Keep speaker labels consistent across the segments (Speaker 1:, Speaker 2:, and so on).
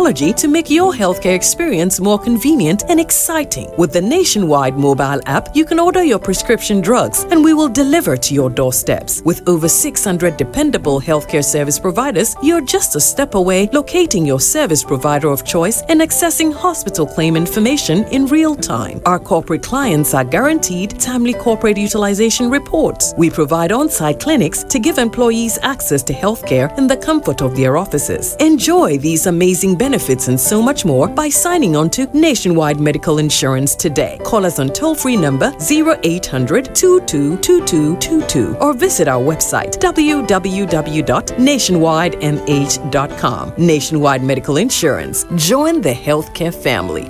Speaker 1: technology to make your healthcare experience more convenient and exciting. With the nationwide mobile app, you can order your prescription drugs and we will deliver to your doorsteps. With over 600 dependable healthcare service providers, you're just a step away locating your service provider of choice and accessing hospital claim information in real time. Our corporate clients are guaranteed timely corporate utilization reports. We provide on-site clinics to give employees access to healthcare in the comfort of their offices. Enjoy these amazing benefits and so much more by signing on to Nationwide Medical Insurance today. Call us on toll-free number 0800-222222 or visit our website www.nationwidemh.com. Nationwide Medical Insurance. Join the healthcare family.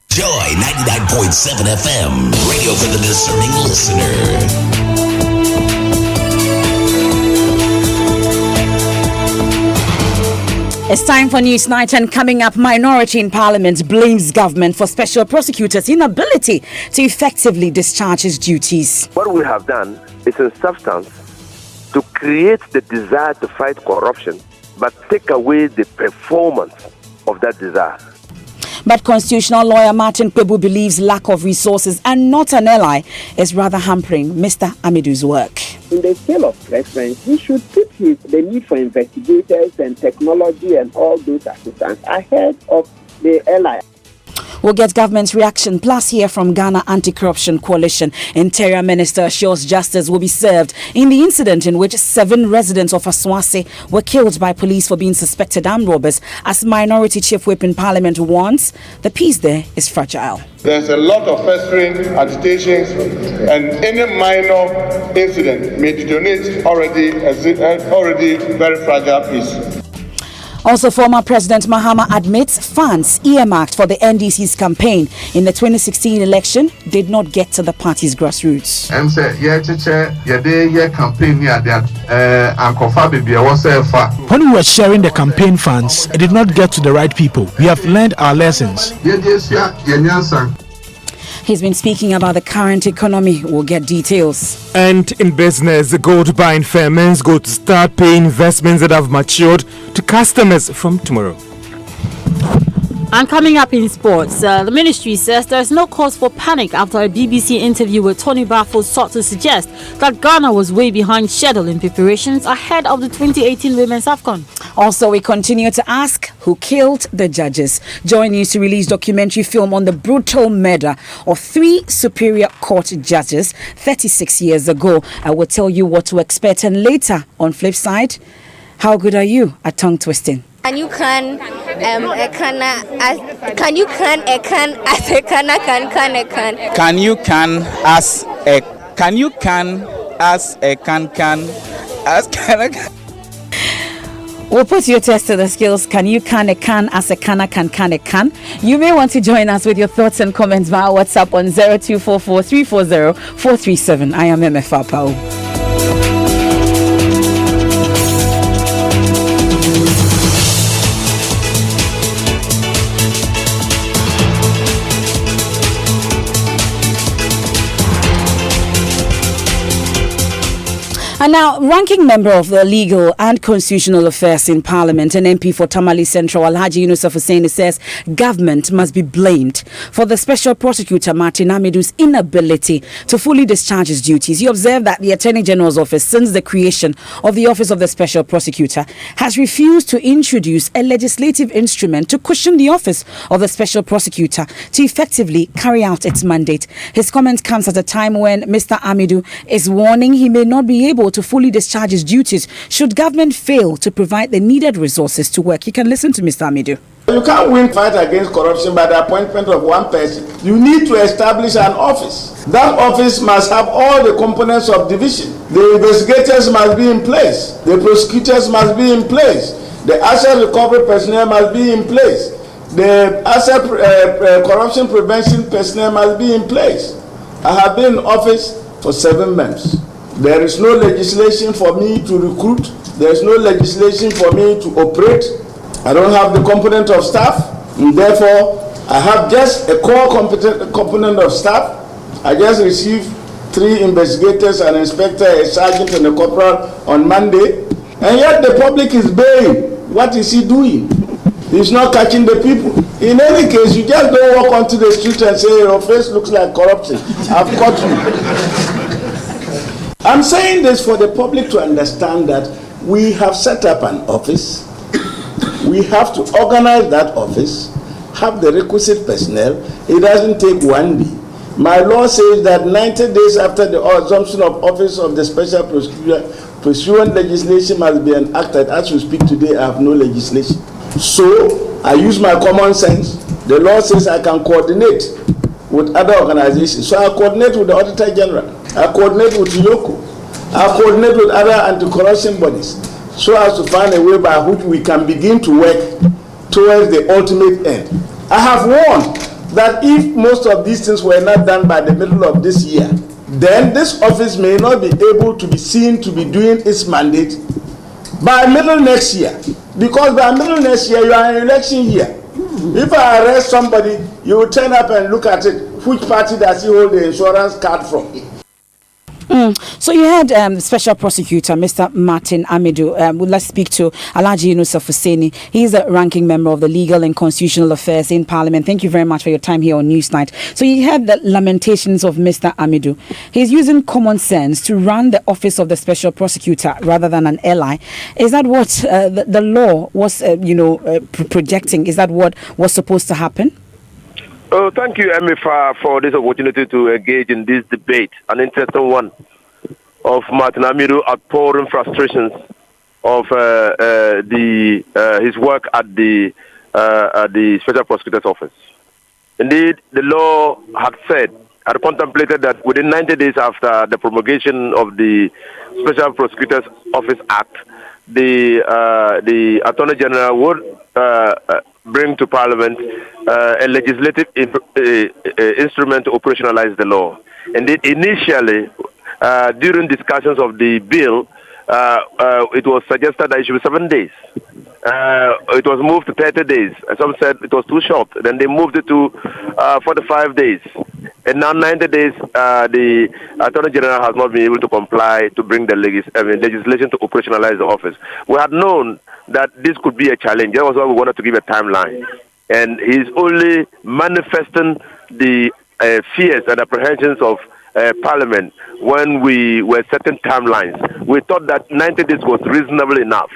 Speaker 2: Joy 99.7 FM, radio for the discerning listener.
Speaker 3: It's time for NewsNite, and coming up, minority in Parliament blames government for special prosecutor's inability to effectively discharge his duties.
Speaker 4: What we have done is in substance to create the desire to fight corruption, but take away the performance of that desire.
Speaker 3: But constitutional lawyer Martin Kpebu believes lack of resources and not an ally is rather hampering Mr. Amidu's work.
Speaker 5: In the scale of preference, he should put the need for investigators and technology and all those assistants ahead of the ally.
Speaker 3: We'll get government's reaction, plus hear from Ghana Anti-Corruption Coalition. Interior Minister assures justice will be served in the incident in which 7 residents of Aswase were killed by police for being suspected armed robbers. As Minority Chief Whip in Parliament warns, the peace there is fragile.
Speaker 6: There's a lot of festering agitations, and any minor incident may detonate already very fragile peace.
Speaker 3: Also, former President Mahama admits funds earmarked for the NDC's campaign in the 2016 election did not get to the party's grassroots.
Speaker 7: When we were sharing the campaign funds, it did not get to the right people. We have learned our lessons.
Speaker 3: He's been speaking about the current economy. We'll get details.
Speaker 8: And in business, the gold buying firms go to start paying investments that have matured to customers from tomorrow.
Speaker 9: And coming up in sports, the ministry says there is no cause for panic after a BBC interview with Tony Baffo sought to suggest that Ghana was way behind schedule in preparations ahead of the 2018 Women's AFCON.
Speaker 3: Also, we continue to ask who killed the judges. Joy News to release documentary film on the brutal murder of 3 Superior Court judges 36 years ago. I will tell you what to expect, and later on flip side, how good are you at tongue twisting?
Speaker 10: Can you can
Speaker 3: We'll put your test to the skills. Can you can a can as a can a can a can? You may want to join us with your thoughts and comments via WhatsApp on 0244 340 437. I am MFA Pao. And now, ranking member of the Legal and Constitutional Affairs in Parliament and MP for Tamale Central, Alhaji Yunus Hussein, says government must be blamed for the Special Prosecutor Martin Amidu's inability to fully discharge his duties. He observed that the Attorney General's office, since the creation of the Office of the Special Prosecutor, has refused to introduce a legislative instrument to cushion the Office of the Special Prosecutor to effectively carry out its mandate. His comment comes at a time when Mr. Amidu is warning he may not be able to fully discharge his duties should government fail to provide the needed resources to work. You can listen to Mr. Amidu.
Speaker 6: You can't win fight against corruption by the appointment of one person. You need to establish an office. That office must have all the components of division. The investigators must be in place. The prosecutors must be in place. The asset recovery personnel must be in place. The asset corruption prevention personnel must be in place. I have been in office for 7 months. There is no legislation for me to recruit. There is no legislation for me to operate. I don't have the component of staff, and therefore I have just a core component of staff. I just received 3 investigators, an inspector, a sergeant, and a corporal on Monday, and yet the public is baying. What is he doing? He's not catching the people. In any case, you just don't walk onto the street and say, your face looks like corruption. I've caught you. I'm saying this for the public to understand that we have set up an office. We have to organize that office, have the requisite personnel. It doesn't take one day. My law says that 90 days after the assumption of office of the special prosecutor, pursuant legislation must be enacted. As we speak today, I have no legislation. So I use my common sense. The law says I can coordinate with other organizations. So I coordinate with the Auditor General. I coordinate with Yoko. I coordinate with other anti-corruption bodies so as to find a way by which we can begin to work towards the ultimate end. I have warned that if most of these things were not done by the middle of this year, then this office may not be able to be seen to be doing its mandate by middle next year. Because by middle next year, you are in election year. If I arrest somebody, you will turn up and look at it. Which party does he hold the insurance card from?
Speaker 3: So you had Special Prosecutor Mr. Martin Amidu. Let's speak to Alhaji Yunus Hussaini. He's a ranking member of the Legal and Constitutional Affairs in Parliament. Thank you very much for your time here on NewsNite. So you had the lamentations of Mr. Amidu. He's using common sense to run the office of the Special Prosecutor rather than an ally. Is that what the law was, projecting? Is that what was supposed to happen?
Speaker 4: Oh, thank you, Emifa, for this opportunity to engage in this debate, an interesting one, of Martin Amidu outpouring frustrations of his work at the Special Prosecutor's Office. Indeed, the law had contemplated that within 90 days after the promulgation of the Special Prosecutor's Office Act, the Attorney General would bring to Parliament a legislative instrument to operationalize the law. Indeed, initially, during discussions of the bill, it was suggested that it should be 7 days. It was moved to 30 days. Some said it was too short. Then they moved it to 45 days. And now 90 days, the Attorney General has not been able to comply to bring the legislation to operationalize the office. We had known that this could be a challenge. That was why we wanted to give a timeline. And he's only manifesting the fears and apprehensions of Parliament when we were setting timelines. We thought that 90 days was reasonable enough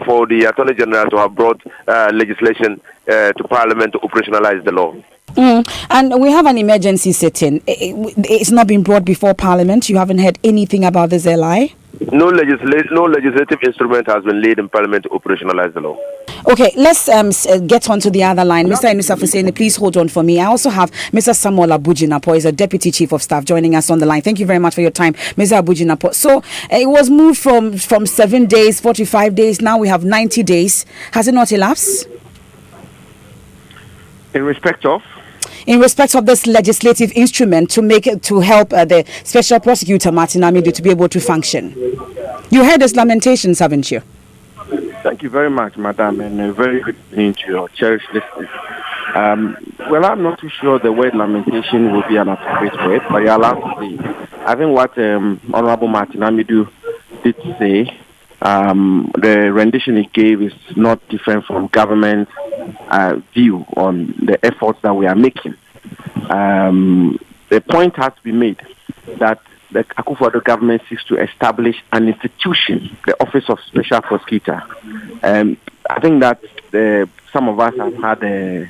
Speaker 4: for the Attorney General to have brought legislation to Parliament to operationalize the law.
Speaker 3: And we have an emergency sitting. It's not been brought before Parliament. You haven't heard anything about this LI?
Speaker 4: No legislative instrument has been laid in Parliament to operationalize the law.
Speaker 3: Okay, let's get on to the other line. Mr. Yunus Hussaini, please hold on for me. I also have Mr. Samuel Abujinapo, he's a Deputy Chief of Staff, joining us on the line. Thank you very much for your time, Mr. Abujinapo. So it was moved from 7 days, 45 days. Now we have 90 days. Has it not elapsed?
Speaker 10: In respect of
Speaker 3: this legislative instrument to help the Special Prosecutor Martin Amidu to be able to function. You heard his lamentations, haven't you?
Speaker 10: Thank you very much, Madam, and a very good evening to your cherished listeners. Well, I'm not too sure the word lamentation will be an appropriate word, but you're allowed to say. I think what Honorable Martin Amidu did say, the rendition he gave is not different from government's view on the efforts that we are making. The point has to be made that the Akufo-Addo government seeks to establish an institution, the Office of Special Prosecutor. I think that some of us have had a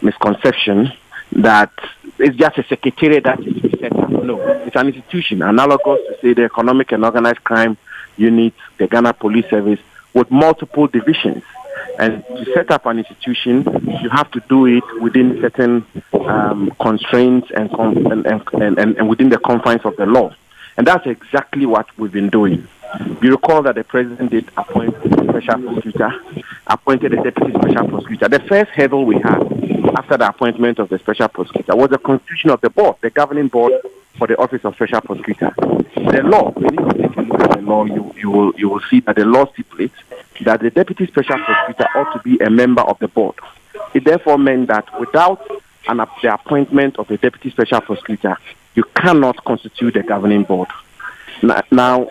Speaker 10: misconception that it's just a secretariat that is to be set up. No, it's an institution analogous to, say, the Economic and Organized Crime Unit, the Ghana Police Service, with multiple divisions. And to set up an institution, you have to do it within certain constraints and within the confines of the law. And that's exactly what we've been doing. You recall that the president did appoint a special prosecutor, appointed a deputy special prosecutor. The first hurdle we had after the appointment of the special prosecutor was the constitution of the board, the governing board for the Office of Special Prosecutor. The law, when you take a look at the law, you will see that the law stipulates that the deputy special prosecutor ought to be a member of the board. It therefore meant that without the appointment of a deputy special prosecutor, you cannot constitute the governing board. Now,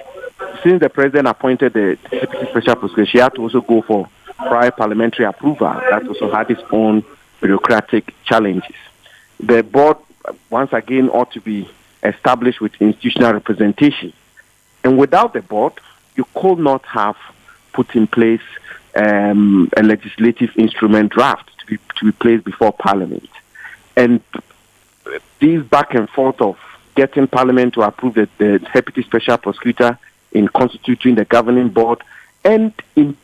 Speaker 10: since the president appointed the deputy special prosecutor, she had to also go for prior parliamentary approval that also had its own bureaucratic challenges. The board, once again, ought to be established with institutional representation. And without the board, you could not have put in place a legislative instrument draft to be placed before Parliament. And these back and forth of getting Parliament to approve the Deputy Special Prosecutor in constituting the governing board and in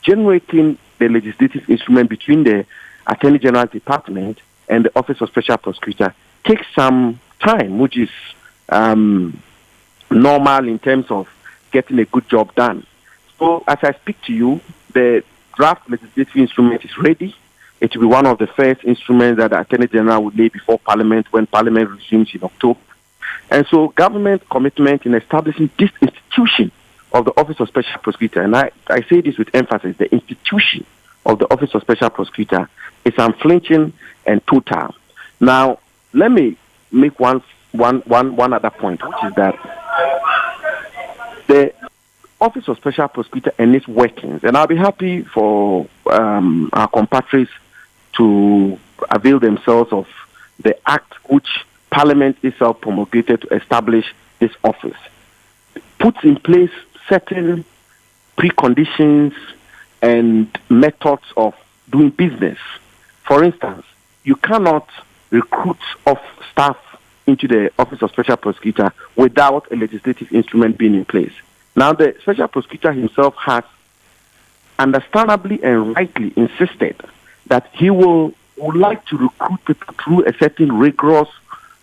Speaker 10: generating the legislative instrument between the Attorney General's Department and the Office of Special Prosecutor takes some time, which is normal in terms of getting a good job done. So as I speak to you, the draft legislative instrument is ready. It will be one of the first instruments that the Attorney General will lay before Parliament when Parliament resumes in October. And so government commitment in establishing this institution of the Office of Special Prosecutor, and I say this with emphasis, the institution of the Office of Special Prosecutor is unflinching and total. Now, let me make one other point, which is that the Office of Special Prosecutor and its workings, and I'll be happy for our compatriots to avail themselves of the act which Parliament itself promulgated to establish this office, puts in place certain preconditions and methods of doing business. For instance, you cannot recruit of staff into the Office of Special Prosecutor without a legislative instrument being in place. Now, the Special Prosecutor himself has understandably and rightly insisted that he would like to recruit people through a certain rigorous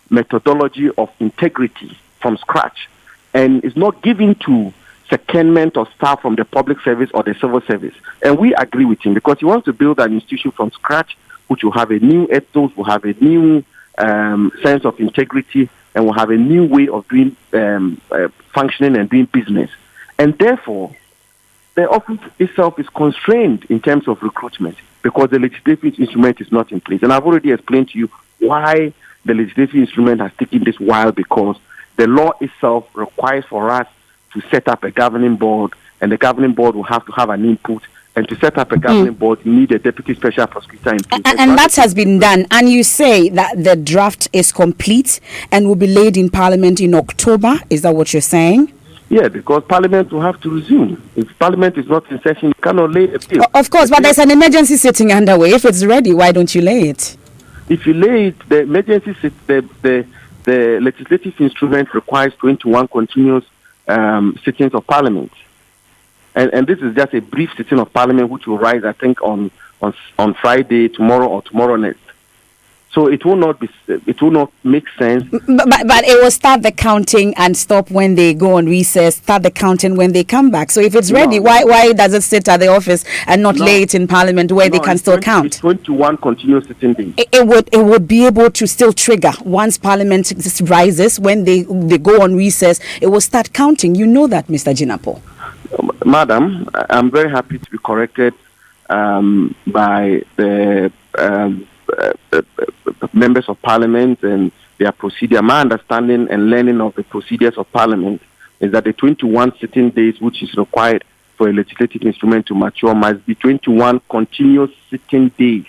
Speaker 10: methodology of integrity from scratch, and is not given to secondment of staff from the public service or the civil service. And we agree with him because he wants to build an institution from scratch which will have a new ethos, will have a new sense of integrity, and will have a new way of doing functioning and doing business. And therefore, the office itself is constrained in terms of recruitment because the legislative instrument is not in place. And I've already explained to you why the legislative instrument has taken this while, because the law itself requires for us to set up a governing board, and the governing board will have to have an input. And to set up a governing board, you need a deputy special prosecutor in place.
Speaker 3: And that has been done. And you say that the draft is complete and will be laid in Parliament in October. Is that what you're saying?
Speaker 10: Yeah, because Parliament will have to resume. If Parliament is not in session, you cannot lay a bill.
Speaker 3: Of course, but there's an emergency sitting underway. If it's ready, why don't you lay it?
Speaker 10: If you lay it, the emergency the legislative instrument requires 21 continuous sittings of Parliament. And this is just a brief sitting of Parliament, which will rise, I think, on Friday, tomorrow, or tomorrow next. So it will not make sense.
Speaker 3: But it will start the counting and stop when they go on recess. Start the counting when they come back. So if it's ready, why does it sit at the office and not lay it in Parliament where they can still count?
Speaker 10: It's 21 continuous sitting days.
Speaker 3: It would be able to still trigger once Parliament rises. When they go on recess, it will start counting. You know that, Mr. Jinapo.
Speaker 10: Madam, I'm very happy to be corrected by the members of Parliament and their procedure. My understanding and learning of the procedures of Parliament is that the 21 sitting days which is required for a legislative instrument to mature must be 21 continuous sitting days.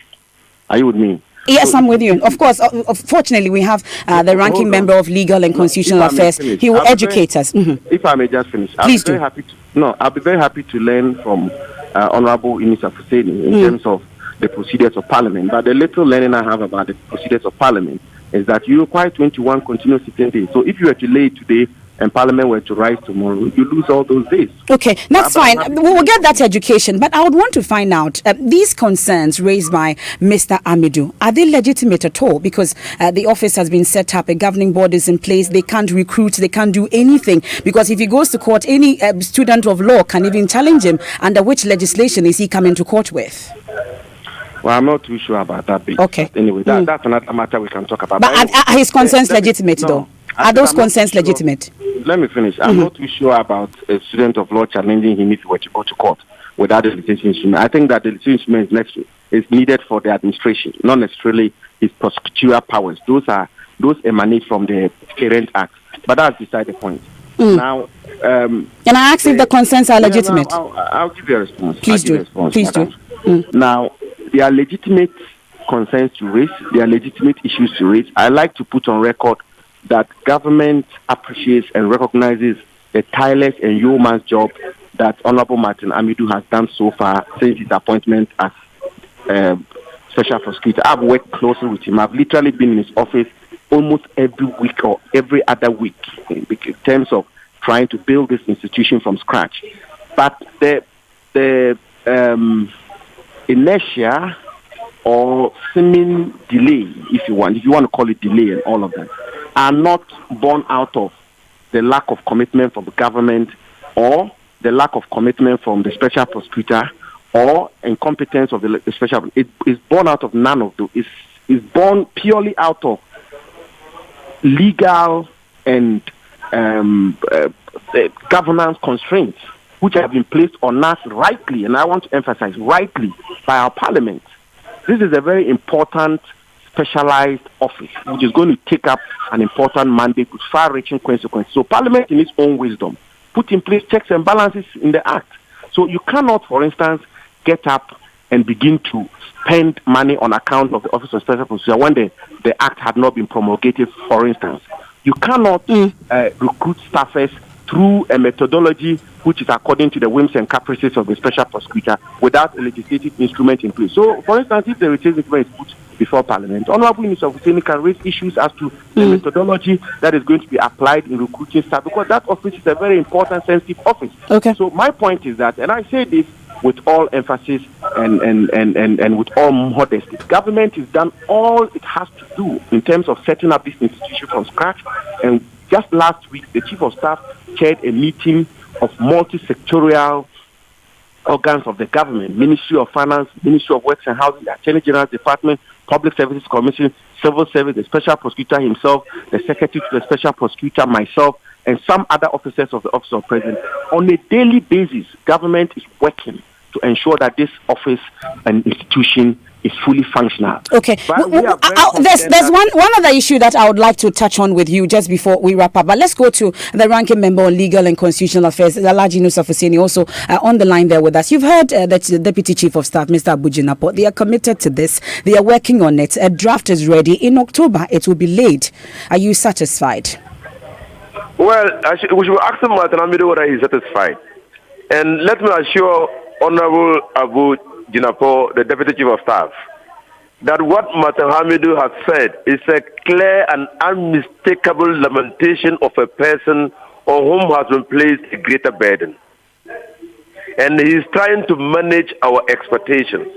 Speaker 10: Are you with me?
Speaker 3: Yes, I'm with you. Of course, fortunately, we have the ranking member of Legal and Constitutional Affairs. He will educate us.
Speaker 10: If I may just finish.
Speaker 3: Please do.
Speaker 10: I'll be very happy to learn from Honorable Inisa Fuseni in terms of the procedures of Parliament. But the little learning I have about the procedures of Parliament is that you require 21 continuous sitting days. So if you were to lay it today and Parliament were to rise tomorrow, you lose all those days.
Speaker 3: Okay, that's fine. We will get that education. But I would want to find out, these concerns raised by Mr. Amidu, are they legitimate at all? Because the office has been set up, a governing board is in place, they can't recruit, they can't do anything. Because if he goes to court, any student of law can even challenge him. Under which legislation is he coming to court with?
Speaker 10: Well, I'm not too sure about that bit.
Speaker 3: Okay.
Speaker 10: But anyway, that's another matter we can talk about.
Speaker 3: But are his concerns legitimate, though? Are those concerns legitimate?
Speaker 10: Let me finish. I'm not too sure about a student of law challenging him if he were to go to court without the legislative instrument. I think that the legislative instrument is needed for the administration, not necessarily his prosecutorial powers. Those emanate from the current act. But that's beside the point. Now,
Speaker 3: And I ask if the concerns are legitimate.
Speaker 10: I'll give you a response.
Speaker 3: Please do. Please do.
Speaker 10: Now, there are legitimate concerns to raise. There are legitimate issues to raise. I like to put on record that government appreciates and recognizes the tireless and yeoman's job that Honorable Martin Amidu has done so far since his appointment as Special Prosecutor. I've worked closely with him. I've literally been in his office almost every week or every other week in terms of trying to build this institution from scratch. But the inertia or seeming delay, if you want to call it delay and all of that, are not born out of the lack of commitment from the government or the lack of commitment from the Special Prosecutor or incompetence of the Special. It is born out of none of those. It's born purely out of legal and governance constraints which have been placed on us rightly, and I want to emphasize rightly, by our parliament. This is a very important specialized office which is going to take up an important mandate with far-reaching consequences. So parliament, in its own wisdom, put in place checks and balances in the act. So you cannot, for instance, get up and begin to spend money on account of the Office of Special Prosecutor when the act had not been promulgated, for instance. You cannot recruit staffers through a methodology which is according to the whims and caprices of the Special Prosecutor without a legislative instrument in place. So, for instance, if the legislative instrument is put before Parliament, Honorable Minister of Hussein can raise issues as to the methodology that is going to be applied in recruiting staff, because that office is a very important, sensitive office.
Speaker 3: Okay.
Speaker 10: So my point is that, and I say this with all emphasis and with all modesty, government has done all it has to do in terms of setting up this institution from scratch. And just last week, the Chief of Staff chaired a meeting of multi-sectorial organs of the government: Ministry of Finance, Ministry of Works and Housing, the Attorney General's Department, Public Services Commission, Civil Service, the Special Prosecutor himself, the Secretary to the Special Prosecutor, myself, and some other officers of the Office of President. On a daily basis, government is working to ensure that this office and institution is fully functional.
Speaker 3: Okay. There's one other issue that I would like to touch on with you just before we wrap up. But let's go to the ranking member on legal and constitutional affairs, Alhaji Yunus Afuseni, also on the line there with us. You've heard that the Deputy Chief of Staff, Mr. Abujinapo, they are committed to this. They are working on it. A draft is ready. In October, it will be laid. Are you satisfied?
Speaker 4: Well, we should ask him whether he is satisfied. And let me assure Honorable Abu Jinapo, the Deputy Chief of Staff, that what Martin Hamidu has said is a clear and unmistakable lamentation of a person on whom has been placed a greater burden. And he is trying to manage our expectations.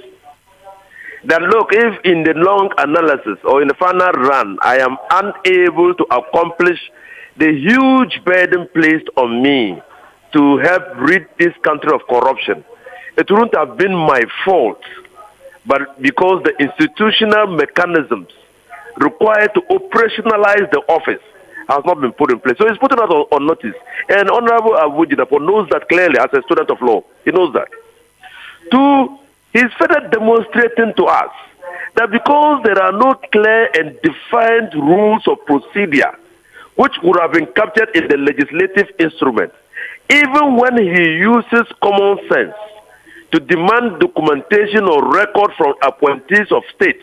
Speaker 4: That look, if in the long analysis or in the final run, I am unable to accomplish the huge burden placed on me to help rid this country of corruption, it wouldn't have been my fault, but because the institutional mechanisms required to operationalize the office has not been put in place. So he's putting us on notice. And Honorable Abu Jinapo knows that clearly as a student of law. He knows that. Two, he's further demonstrating to us that because there are no clear and defined rules of procedure which would have been captured in the legislative instrument, even when he uses common sense to demand documentation or record from appointees of state,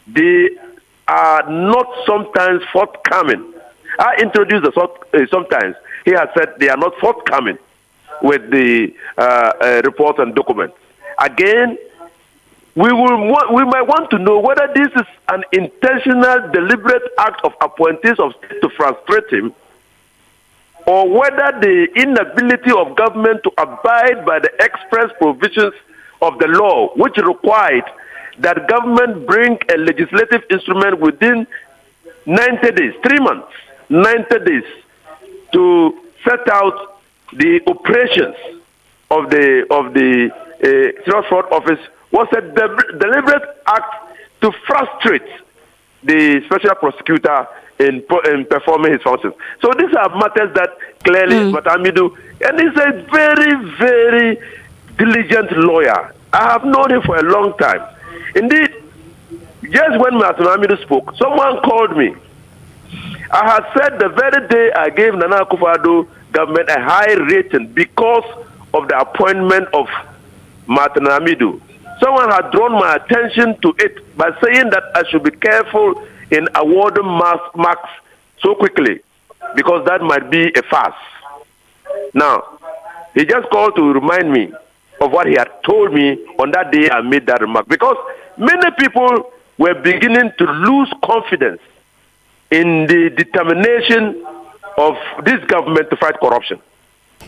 Speaker 4: they are not sometimes forthcoming. I introduced the sometimes. He has said they are not forthcoming with the reports and documents. Again, we might want to know whether this is an intentional, deliberate act of appointees of state to frustrate him, or whether the inability of government to abide by the express provisions of the law, which required that government bring a legislative instrument within 90 days, 3 months, 90 days, to set out the operations of the Serious Fraud Office, was a deliberate act to frustrate the Special Prosecutor in performing his functions. So these are matters that clearly Matamidu, and he's a very, very diligent lawyer. I have known him for a long time. Indeed, just when Matamidu spoke, someone called me. I had said the very day I gave Nana Akufo-Addo government a high rating because of the appointment of Martin Amidu. Someone had drawn my attention to it by saying that I should be careful in awarding marks so quickly because that might be a farce. Now, he just called to remind me of what he had told me on that day I made that remark, because many people were beginning to lose confidence in the determination of this government to fight corruption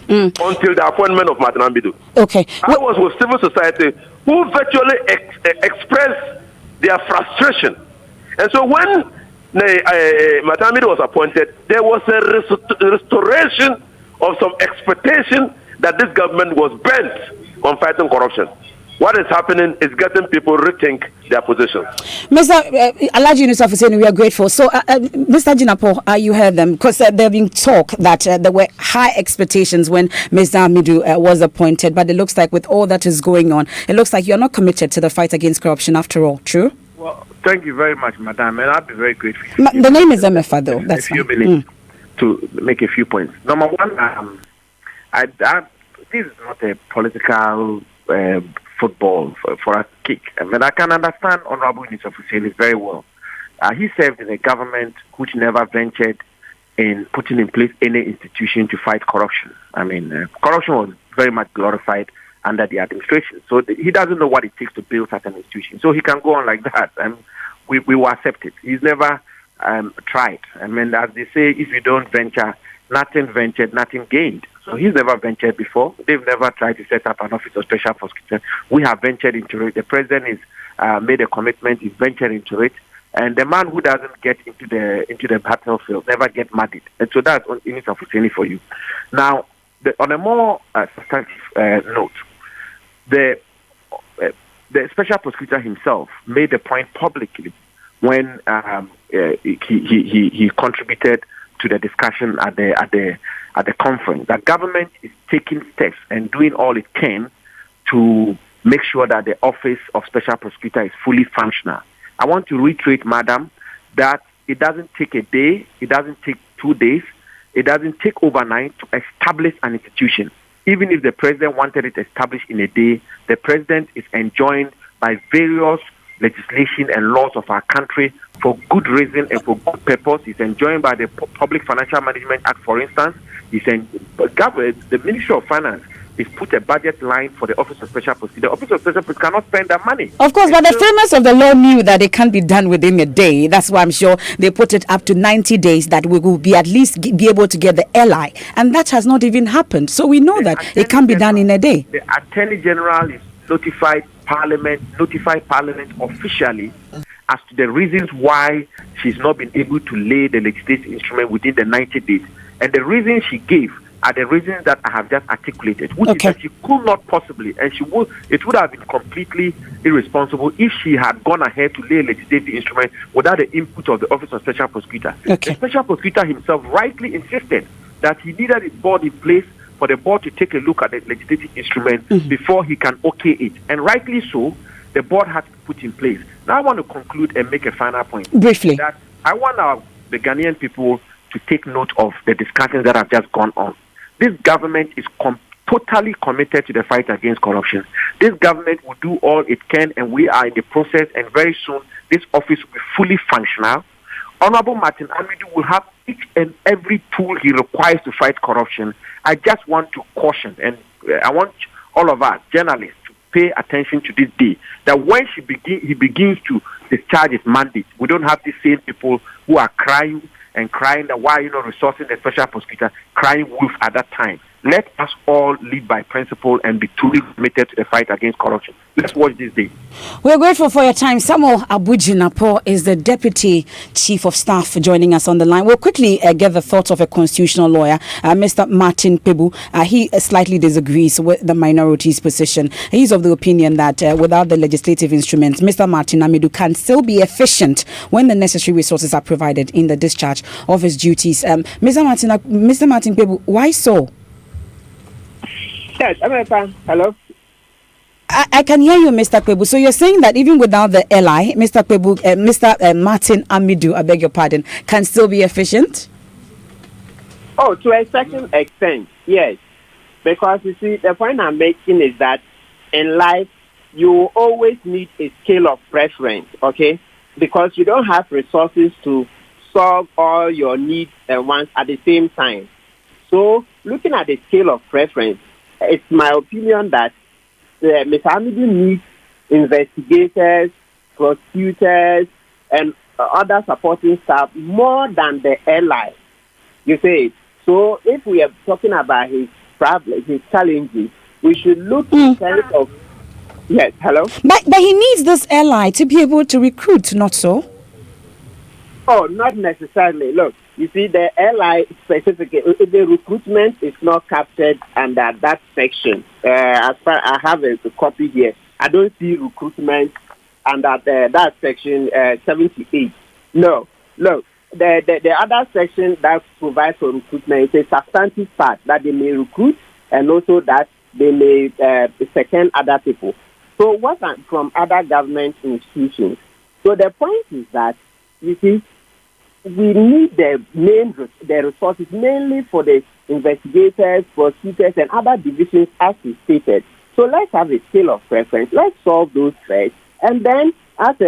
Speaker 4: until the appointment of Martin Amidu.
Speaker 3: Okay.
Speaker 4: I was with civil society who virtually expressed their frustration. And so when Martin Amidu was appointed, there was a restoration of some expectation that this government was bent on fighting corruption. What is happening is getting people rethink their positions.
Speaker 3: Mr. Alhaji Yunus Hussein, we are grateful. So, Mr. Jinapo, you heard them, because there have been talk that there were high expectations when Mr. Amidu was appointed, but it looks like with all that is going on, it looks like you're not committed to the fight against corruption after all. True?
Speaker 10: Well, thank you very much, Madam, and I'll be very grateful.
Speaker 3: The name is MFA, though. That's
Speaker 10: a few minutes to make a few points. Number one, this is not a political football for us to kick. I mean, I can understand Honorable Yunus Hussein very well. He served in a government which never ventured in putting in place any institution to fight corruption. I mean, corruption was very much glorified under the administration. So he doesn't know what it takes to build such an institution. So he can go on like that, and we will accept it. He's never tried. I mean, as they say, if you don't venture, nothing ventured, nothing gained. So he's never ventured before. They've never tried to set up an office of special prosecutor. We have ventured into it. The president has made a commitment. He's ventured into it. And the man who doesn't get into the battlefield never get muddied. And so that's Yunus Hussein for you. Now, on a more substantive note, the special prosecutor himself made the point publicly when he contributed to the discussion at the conference that government is taking steps and doing all it can to make sure that the office of special prosecutor is fully functional. I want to reiterate, madam, that it doesn't take a day, it doesn't take 2 days, it doesn't take overnight to establish an institution. Even if the president wanted it established in a day, the president is enjoined by various legislation and laws of our country for good reason and for good purpose. It's enjoined by the Public Financial Management Act, for instance. The Ministry of Finance is put a budget line for the Office of Special Prosecutor. The Office of Special Prosecutor cannot spend that money.
Speaker 3: Of course, but the framers of the law knew that it can't be done within a day. That's why I'm sure they put it up to 90 days that we will be at least be able to get the LI. And that has not even happened. So we know that it can't be done in a day.
Speaker 10: The Attorney General is notified Parliament officially as to the reasons why she's not been able to lay the legislative instrument within the 90 days. And the reasons she gave are the reasons that I have just articulated, which is that she could not possibly, and it would have been completely irresponsible if she had gone ahead to lay a legislative instrument without the input of the Office of Special Prosecutor. The Special Prosecutor himself rightly insisted that he needed a board in place for the board to take a look at the legislative instrument before he can okay it. And rightly so, the board had to put in place. Now I want to conclude and make a final point.
Speaker 3: Briefly.
Speaker 10: That I want the Ghanaian people to take note of the discussions that have just gone on. This government is totally committed to the fight against corruption. This government will do all it can, and we are in the process, and very soon this office will be fully functional. Honorable Martin Amidu will have each and every tool he requires to fight corruption. I just want to caution, and I want all of us, journalists, to pay attention to this day, that when he begins to discharge his mandate, we don't have the same people who are crying that why resourcing the special prosecutor, crying wolf at that time. Let us all live by principle and be truly committed to the fight against corruption. Let's watch this day.
Speaker 3: We're grateful for your time. Samuel Abujinapo is the Deputy Chief of Staff joining us on the line. We'll quickly get the thoughts of a constitutional lawyer, Mr. Martin Pebu. He slightly disagrees with the minority's position. He's of the opinion that without the legislative instruments, Mr. Martin Amidu can still be efficient when the necessary resources are provided in the discharge of his duties. Mr. Martin Pebu, why so?
Speaker 5: Yes, hello.
Speaker 3: I can hear you, Mr. Kwebu. So you're saying that even without the LI, Mr. Kwebu, Mr. Martin Amidu, I beg your pardon, can still be efficient?
Speaker 5: Oh, to a certain extent, yes. Because you see, the point I'm making is that in life, you always need a scale of preference, okay? Because you don't have resources to solve all your needs at once at the same time. So, looking at the scale of preference, it's my opinion that Mr. Hamidu needs investigators, prosecutors, and other supporting staff more than the airline. You see, so if we are talking about his problems, his challenges, we should look in terms of. Yes, hello?
Speaker 3: But he needs this ally to be able to recruit, not so?
Speaker 5: Oh, not necessarily. Look, you see, the ally specifically, the recruitment is not captured under that section. As far I have a copy here, I don't see recruitment under that section 78. No, look, the other section that provides for recruitment is a substantive part that they may recruit and also that they may second other people. So what from other government institutions? So the point is that, you see, we need the resources mainly for the investigators, prosecutors, and other divisions as we stated. So let's have a scale of preference. Let's solve those first. And then, as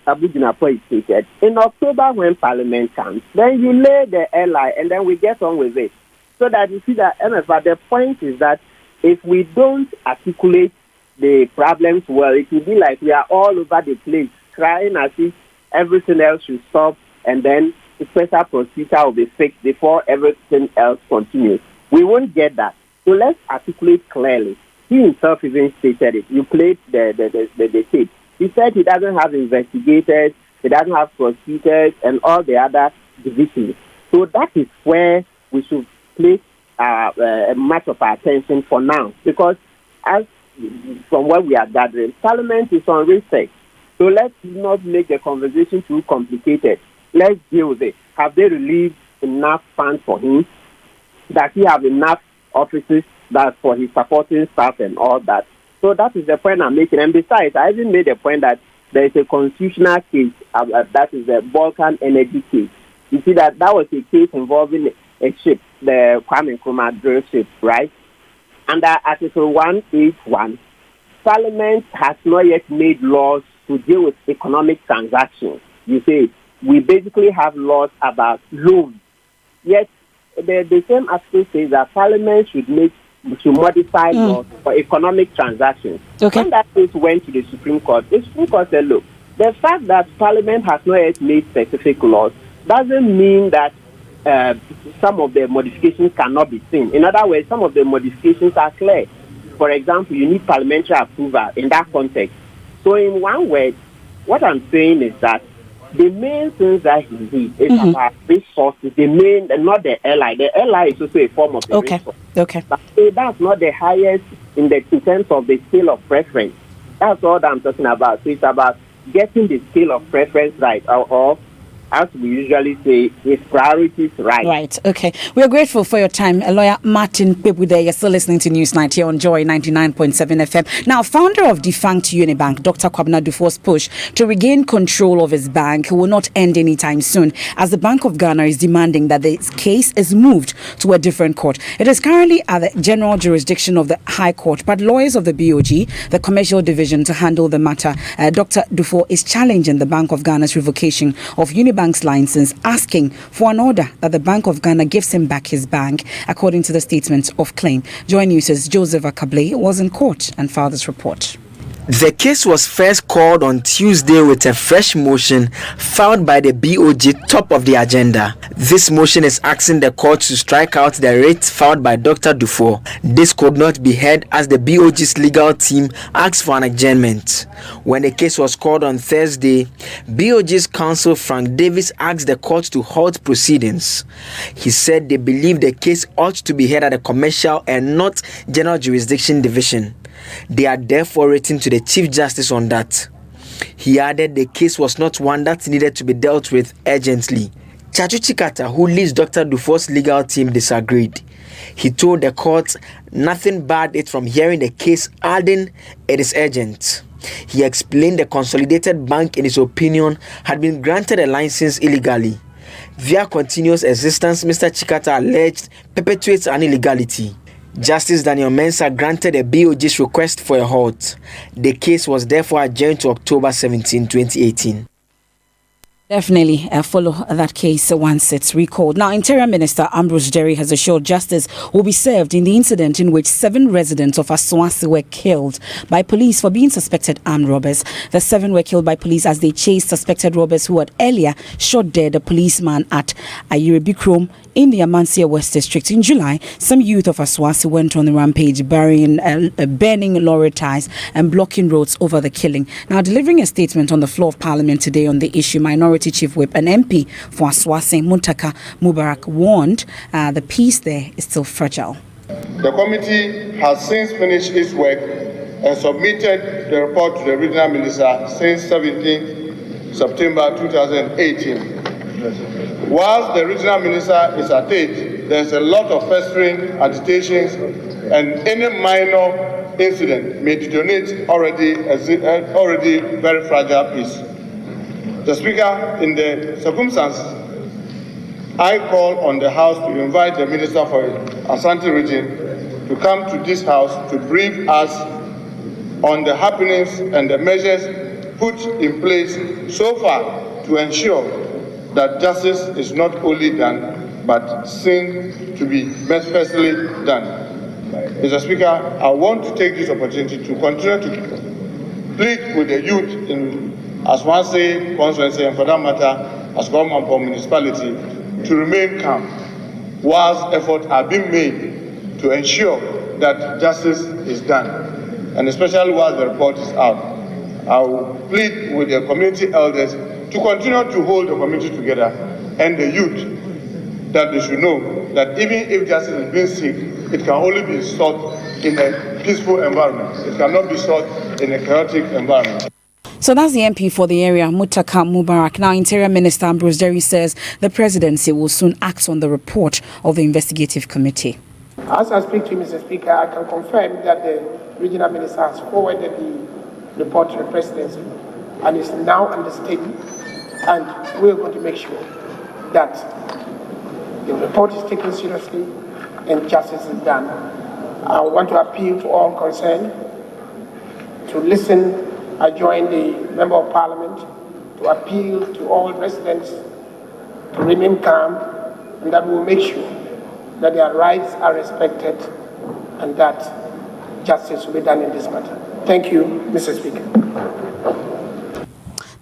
Speaker 5: Abu Jinapo stated, in October when Parliament comes, then you lay the ally and then we get on with it. So that you see that, MFA, the point is that if we don't articulate the problems well, it will be like we are all over the place, crying as if everything else should stop, and then the special prosecutor will be fixed before everything else continues. We won't get that. So let's articulate clearly. He himself even stated it. You played the tape. He said he doesn't have investigators, he doesn't have prosecutors, and all the other divisions. So that is where we should place much of our attention for now, because as from what we are gathering, Parliament is on recess. So let's not make the conversation too complicated. Let's deal with it. Have they released enough funds for him? Does he have enough offices that for his supporting staff and all that? So that is the point I'm making. And besides, I even made the point that there is a constitutional case, that is the Balkan Energy case. You see that was a case involving a ship, the Kwame Nkrumah drill ship, right? Under Article 181, Parliament has not yet made laws to deal with economic transactions. You see, we basically have laws about loans. Yet, the same article says that Parliament should modify laws for economic transactions.
Speaker 3: Okay.
Speaker 5: When that case went to the Supreme Court said, look, the fact that Parliament has not yet made specific laws doesn't mean that some of the modifications cannot be seen. In other words, some of the modifications are clear. For example, you need parliamentary approval in that context. So in one word, what I'm saying is that the main things that he needs is about resources, the main, and not the ally. The ally is also a form of resource.
Speaker 3: Okay.
Speaker 5: But that's not the highest in terms of the scale of preference. That's all that I'm talking about. So it's about getting the scale of preference right, or as we usually say, his priorities right.
Speaker 3: Right, okay. We are grateful for your time. Lawyer Martin Pebu there. You're still listening to NewsNite here on Joy 99.7 FM. Now, founder of defunct Unibank, Dr. Kwabena Dufour's push to regain control of his bank will not end anytime soon, as the Bank of Ghana is demanding that the case is moved to a different court. It is currently at the general jurisdiction of the High Court, but lawyers of the BOG, the commercial division, to handle the matter. Dr. Dufour is challenging the Bank of Ghana's revocation of Unibank's license, asking for an order that the Bank of Ghana gives him back his bank, according to the statement of claim. Joy News' Joseph Akable was in court and filed this report.
Speaker 11: The case was first called on Tuesday with a fresh motion filed by the BOG top of the agenda. This motion is asking the court to strike out the writ filed by Dr. Dufour. This could not be heard as the BOG's legal team asked for an adjournment. When the case was called on Thursday, BOG's counsel Frank Davis asked the court to halt proceedings. He said they believe the case ought to be heard at the commercial and not general jurisdiction division. They are therefore written to the Chief Justice on that. He added the case was not one that needed to be dealt with urgently. Chachu Chikata, who leads Dr. Dufour's legal team, disagreed. He told the court nothing barred it from hearing the case, adding it is urgent. He explained the Consolidated Bank, in his opinion, had been granted a license illegally. Via continuous existence, Mr. Chikata alleged perpetuates an illegality. Justice Daniel Mensah granted a BOG's request for a halt. The case was therefore adjourned to October 17, 2018.
Speaker 3: Definitely follow that case once it's recalled. Now, Interior Minister Ambrose Derry has assured justice will be served in the incident in which 7 residents of Aswasi were killed by police for being suspected armed robbers. The 7 were killed by police as they chased suspected robbers who had earlier shot dead a policeman at Ayiribikrom in the Amansia West District. In July, some youth of Aswasi went on the rampage, burning lorry tires and blocking roads over the killing. Now, delivering a statement on the floor of Parliament today on the issue, Minority Chief Whip and MP for Aswasi, Muntaka Mubarak, warned the peace there is still fragile.
Speaker 12: The committee has since finished its work and submitted the report to the regional minister since 17 September 2018. Whilst the regional minister is at it, there's a lot of festering agitations, and any minor incident may detonate already very fragile peace. The Speaker, in the circumstances, I call on the House to invite the Minister for Ashanti region to come to this House to brief us on the happenings and the measures put in place so far to ensure that justice is not only done, but seen to be manifestly done. Mr. Speaker, I want to take this opportunity to continue to plead with the youth in Aswasi constituency, and for that matter, as government for municipality, to remain calm whilst efforts are being made to ensure that justice is done, and especially while the report is out. I will plead with the community elders to continue to hold the community together and the youth, that they should know that even if justice is being sought, it can only be sought in a peaceful environment. It cannot be sought in a chaotic environment.
Speaker 3: So that's the MP for the area, Muntaka Mubarak. Now, Interior Minister Ambrose Derry says the presidency will soon act on the report of the investigative committee.
Speaker 13: As I speak to you, Mr. Speaker, I can confirm that the regional minister has forwarded the report to the presidency and is now under study, and we're going to make sure that the report is taken seriously and justice is done. I want to appeal to all concerned to listen. I join the Member of Parliament to appeal to all residents to remain calm, and that we will make sure that their rights are respected and that justice will be done in this matter. Thank you, Mr. Speaker.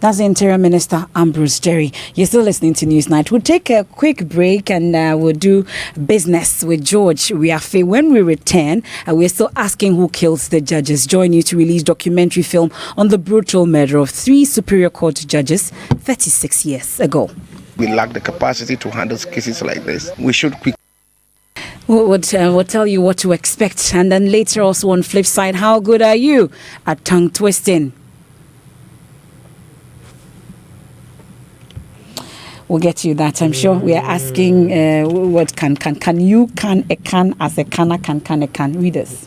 Speaker 3: That's the Interior Minister, Ambrose Derry. You're still listening to NewsNite. We'll take a quick break and we'll do business with George Riafe. When we return, we're still asking who kills the judges. Join you to release documentary film on the brutal murder of 3 Superior Court judges 36 years ago.
Speaker 14: We lack the capacity to handle cases like this. We should quickly.
Speaker 3: We'll tell you what to expect. And then later also on flip side, how good are you at tongue twisting? We'll get you that, I'm sure. We are asking, what can you can a can as a can a can? Read us.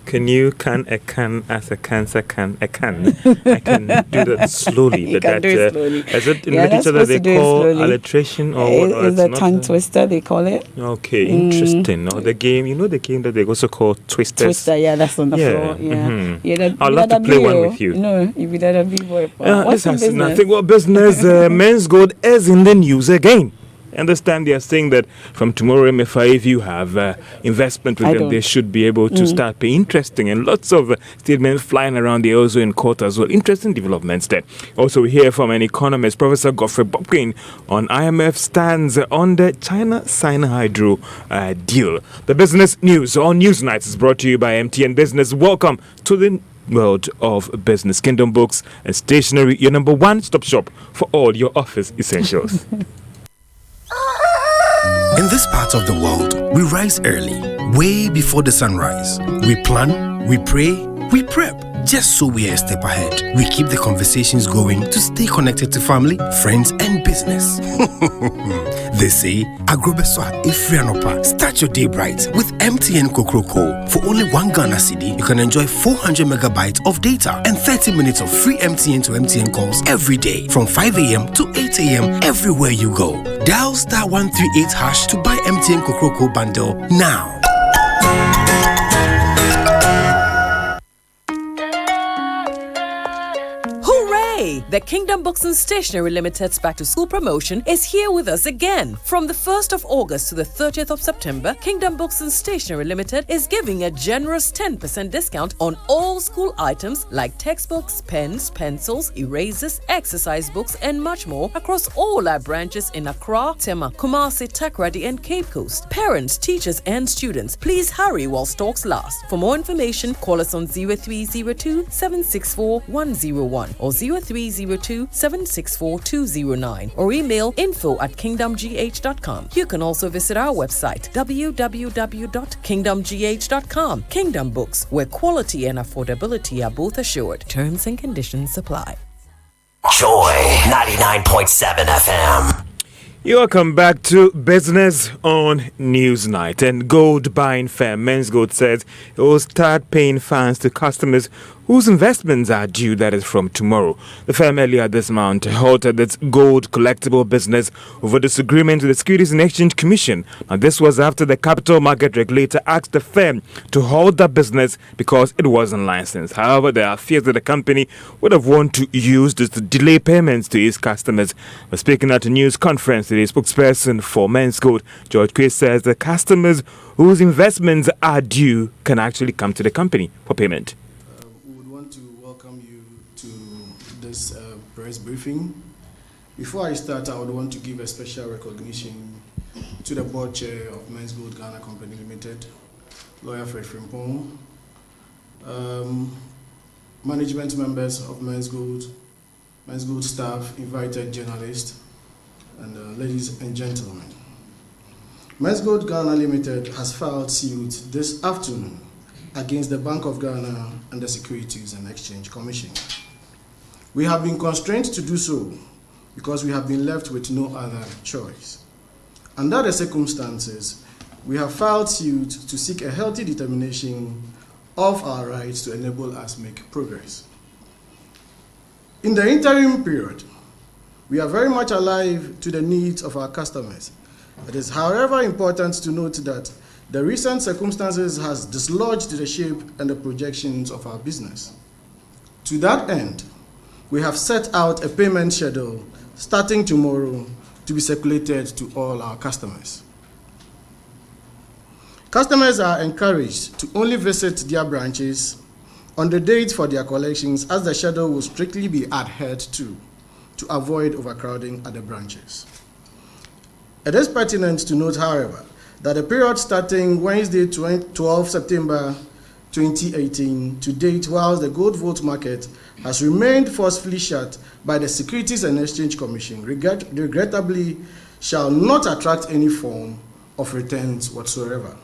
Speaker 8: Can you can a can as a cancer can a can? I can do that slowly.
Speaker 3: You can do it slowly.
Speaker 8: Is it in literature that they call alliteration or what?
Speaker 3: It's a tongue twister, they call it.
Speaker 8: Okay, interesting. Or the game, you know the game that they also call Twisters?
Speaker 3: Twister, yeah, that's on the floor. Yeah.
Speaker 8: Mm-hmm. I'd love to play one with you.
Speaker 3: No, you be that a big boy. What's in business?
Speaker 8: Nothing. What business? Men's Gold is in the news again. Understand they are saying that from tomorrow MFI, if you have investment with them, they should be able to start paying interesting, and lots of statements flying around the also in court as well. Interesting developments there. Also, we hear from an economist, Professor Godfrey Bobkin, on IMF stands on the China-Sina Hydro deal. The business news on NewsNite is brought to you by MTN Business. Welcome to the world of business. Kingdom Books and Stationery, your number one stop shop for all your office essentials.
Speaker 15: In this part of the world, we rise early, way before the sunrise. We plan, we pray, we prep, just so we are a step ahead. We keep the conversations going to stay connected to family, friends, and business. They say, Agrobeswa Ifrianopa. Start your day bright with MTN Kokroko. For only 1 Ghana cedi, you can enjoy 400 megabytes of data and 30 minutes of free MTN to MTN calls every day from 5 a.m. to 8 a.m. everywhere you go. Dial *138# to buy MTN Kokroko bundle now.
Speaker 1: Hooray! The Kingdom Books and Stationery Limited's Back to School promotion is here with us again. From the 1st of August to the 30th of September, Kingdom Books and Stationery Limited is giving a generous 10% discount on all school items like textbooks, pens, pencils, erasers, exercise books, and much more across all our branches in Accra, Tema, Kumasi, Takoradi, and Cape Coast. Parents, teachers, and students, please hurry while stocks last. For more information, call us on 0302 764 101 or 0302 764 209 or email info@kingdomgh.com. You can also visit our website www.kingdomgh.com. Kingdom Books, where quality and affordability are both assured. Terms and conditions apply.
Speaker 2: Joy 99.7 FM.
Speaker 8: You're welcome back to Business on NewsNight. And gold buying firm Men's Gold says it will start paying fines to customers whose investments are due, that is from tomorrow. The firm earlier this month halted its gold collectible business over disagreement with the Securities and Exchange Commission. Now, this was after the capital market regulator asked the firm to halt the business because it wasn't licensed. However, there are fears that the company would have wanted to use this to delay payments to its customers. But speaking at a news conference, the spokesperson for Men's Gold, George Quay, says the customers whose investments are due can actually come to the company for payment.
Speaker 6: Press briefing. Before I start, I would want to give a special recognition to the board chair of Men's Gold Ghana Company Limited, lawyer Fred Frimpong, management members of Men's Gold staff, invited journalists, and ladies and gentlemen. Men's Gold Ghana Limited has filed suit this afternoon against the Bank of Ghana and the Securities and Exchange Commission. We have been constrained to do so because we have been left with no other choice. Under the circumstances, we have filed suit to seek a healthy determination of our rights to enable us make progress. In the interim period, we are very much alive to the needs of our customers. It is, however, important to note that the recent circumstances has dislodged the shape and the projections of our business. To that end, we have set out a payment schedule starting tomorrow to be circulated to all our customers. Customers are encouraged to only visit their branches on the date for their collections, as the schedule will strictly be adhered to avoid overcrowding at the branches. It is pertinent to note, however, that the period starting Wednesday 12 September 2018 to date, whilst the gold vault market has remained forcefully shut by the Securities and Exchange Commission, regrettably shall not attract any form of returns whatsoever.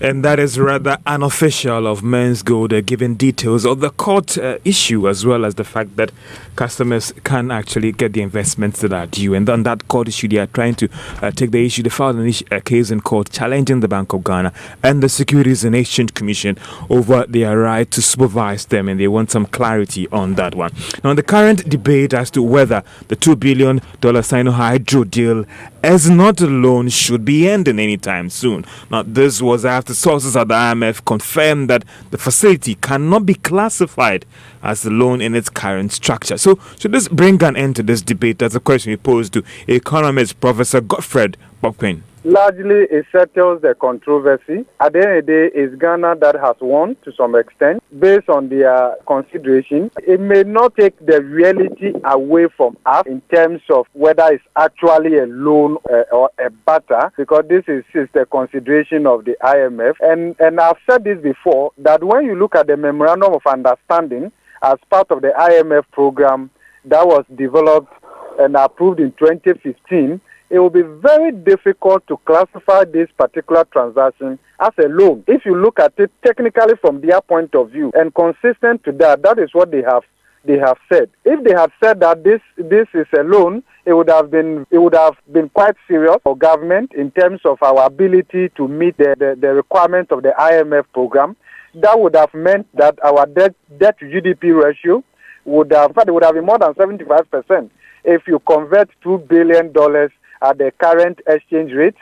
Speaker 8: And that is rather unofficial of Men's Gold, giving details of the court issue, as well as the fact that customers can actually get the investments that are due. And on that court issue, they are trying to take the issue. They filed a case in court challenging the Bank of Ghana and the Securities and Exchange Commission over their right to supervise them, and they want some clarity on that one. Now, the current debate as to whether the $2 billion Sino-Hydro deal as not a loan should be ending anytime soon. Now, this was after sources at the IMF confirmed that the facility cannot be classified as a loan in its current structure. So, should this bring an end to this debate? That's a question we posed to economist Professor Godfred Bokwen.
Speaker 16: Largely, it settles the controversy. At the end of the day, it's Ghana that has won to some extent based on their consideration. It may not take the reality away from us in terms of whether it's actually a loan or a barter, because this is the consideration of the IMF. And I've said this before, that when you look at the Memorandum of Understanding as part of the IMF program that was developed and approved in 2015, it will be very difficult to classify this particular transaction as a loan. If you look at it technically from their point of view, and consistent to that, that is what they have they have said. If they had said that this is a loan, it would have been quite serious for government in terms of our ability to meet the requirements of the IMF program. That would have meant that our debt to GDP ratio would have been more than 75% if you convert $2 billion at the current exchange rates.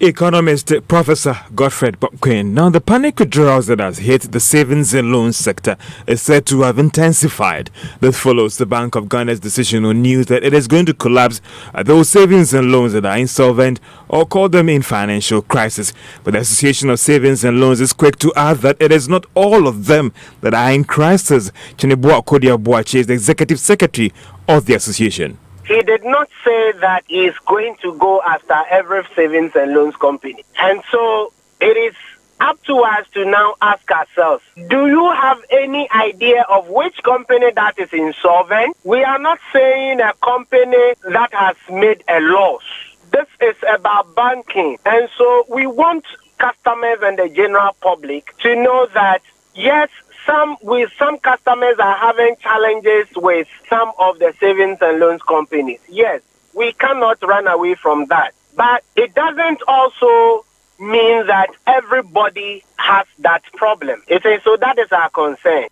Speaker 8: Economist Professor Godfred Bokwen. Now, the panic withdrawals that has hit the savings and loans sector is said to have intensified. This follows the Bank of Ghana's decision on news that it is going to collapse those savings and loans that are insolvent or call them in financial crisis. But the Association of Savings and Loans is quick to add that it is not all of them that are in crisis. Chinebua Kodia Boache is the executive secretary of the association.
Speaker 17: He did not say that he is going to go after every savings and loans company. And so it is up to us to now ask ourselves, do you have any idea of which company that is insolvent? We are not saying a company that has made a loss. This is about banking. And so we want customers and the general public to know that, yes, some customers are having challenges with some of the savings and loans companies. Yes, we cannot run away from that. But it doesn't also mean that everybody has that problem. So that is our concern.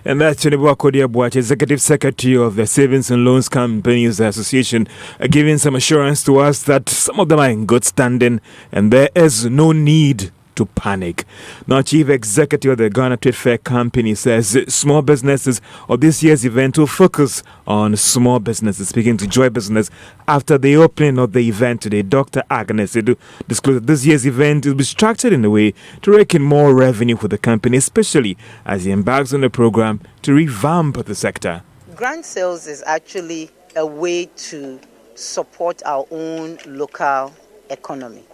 Speaker 8: And that's Chinebua Kodia Boache, Executive Secretary of the Savings and Loans Companies Association, giving some assurance to us that some of them are in good standing and there is no need to panic. Now, Chief Executive of the Ghana Trade Fair Company says small businesses of this year's event will focus on small businesses. Speaking to Joy Business after the opening of the event today, Dr. Agnes Edu disclosed that this year's event will be structured in a way to rake in more revenue for the company, especially as he embarks on a program to revamp the sector.
Speaker 18: Grant sales is actually a way to support our own local economy.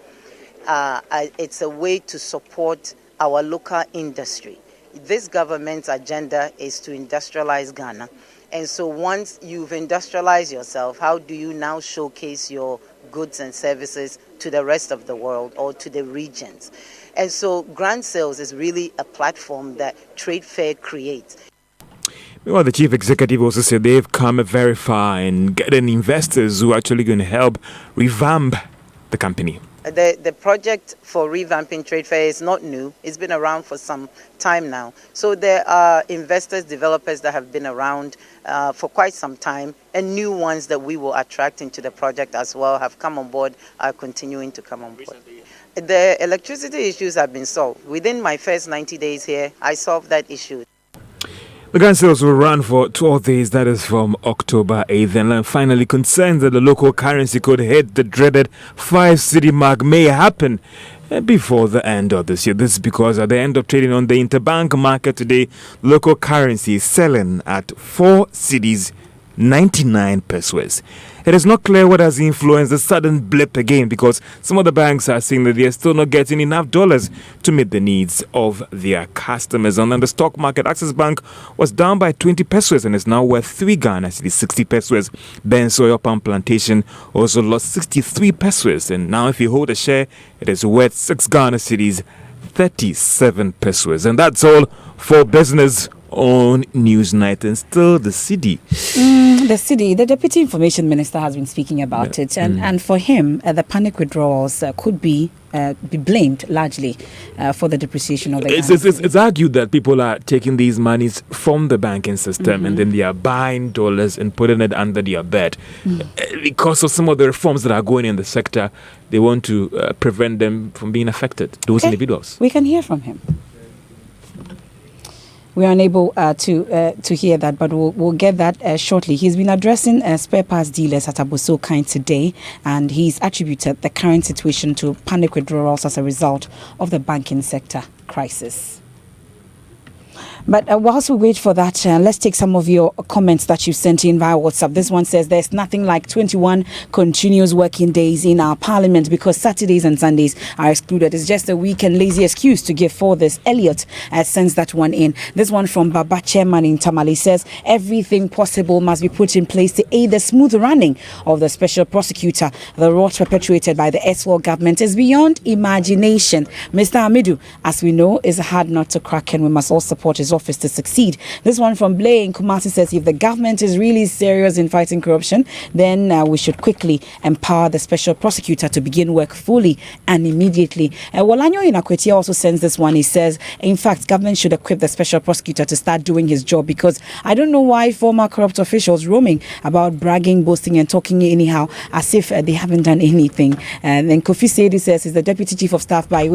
Speaker 18: It's a way to support our local industry. This government's agenda is to industrialize Ghana. And so once you've industrialized yourself, how do you now showcase your goods and services to the rest of the world or to the regions? And so grant sales is really a platform that Trade Fair creates.
Speaker 8: Well, the chief executive also said they've come very far in getting investors who are actually going to help revamp the company.
Speaker 18: The project for revamping Trade Fair is not new. It's been around for some time now. So there are investors, developers that have been around for quite some time, and new ones that we will attract into the project as well have come on board, are continuing to come on board. The electricity issues have been solved. Within my first 90 days here, I solved that issue.
Speaker 8: The gun sales will run for 12 days, that is from October 8th. And finally, concerns that the local currency could hit the dreaded 5-cedi mark may happen before the end of this year. This is because at the end of trading on the interbank market today, local currency is selling at 4 cedis 99 pesos. It is not clear what has influenced the sudden blip again, because some of the banks are saying that they are still not getting enough dollars to meet the needs of their customers. And then the stock market, Access Bank was down by 20 pesos and is now worth 3 Ghana cedis, 60 pesos. Ben's Oil Palm Plantation also lost 63 pesos. And now if you hold a share, it is worth 6 Ghana cedis, 37 pesos. And that's all for business on NewsNite. And still the city.
Speaker 3: The Deputy Information Minister has been speaking about it, and for him, the panic withdrawals could be blamed largely for the depreciation of the
Speaker 8: it's argued that people are taking these monies from the banking system and then they are buying dollars and putting it under their bed. Because of some of the reforms that are going in the sector, they want to prevent them from being affected, those individuals.
Speaker 3: We can hear from him. We are unable to hear that, but we'll get that shortly. He's been addressing spare parts dealers at Aboso Kind today, and he's attributed the current situation to panic withdrawals as a result of the banking sector crisis. But whilst we wait for that, let's take some of your comments that you sent in via WhatsApp. This one says there's nothing like 21 continuous working days in our parliament because Saturdays and Sundays are excluded. It's just a weak and lazy excuse to give for this. Elliot sends that one in. This one from Baba Chairman in Tamale says everything possible must be put in place to aid the smooth running of the special prosecutor. The rot perpetuated by the S4 government is beyond imagination. Mr. Amidu, as we know, is a hard nut to crack, and we must all support his office to succeed. This one from Blaine Kumasi says, if the government is really serious in fighting corruption, then we should quickly empower the special prosecutor to begin work fully and immediately. Walanyo Inakwetia also sends this one. He says, in fact, government should equip the special prosecutor to start doing his job, because I don't know why former corrupt officials roaming about bragging, boasting and talking anyhow as if they haven't done anything. And then Kofi Sedi says, is the deputy chief of staff by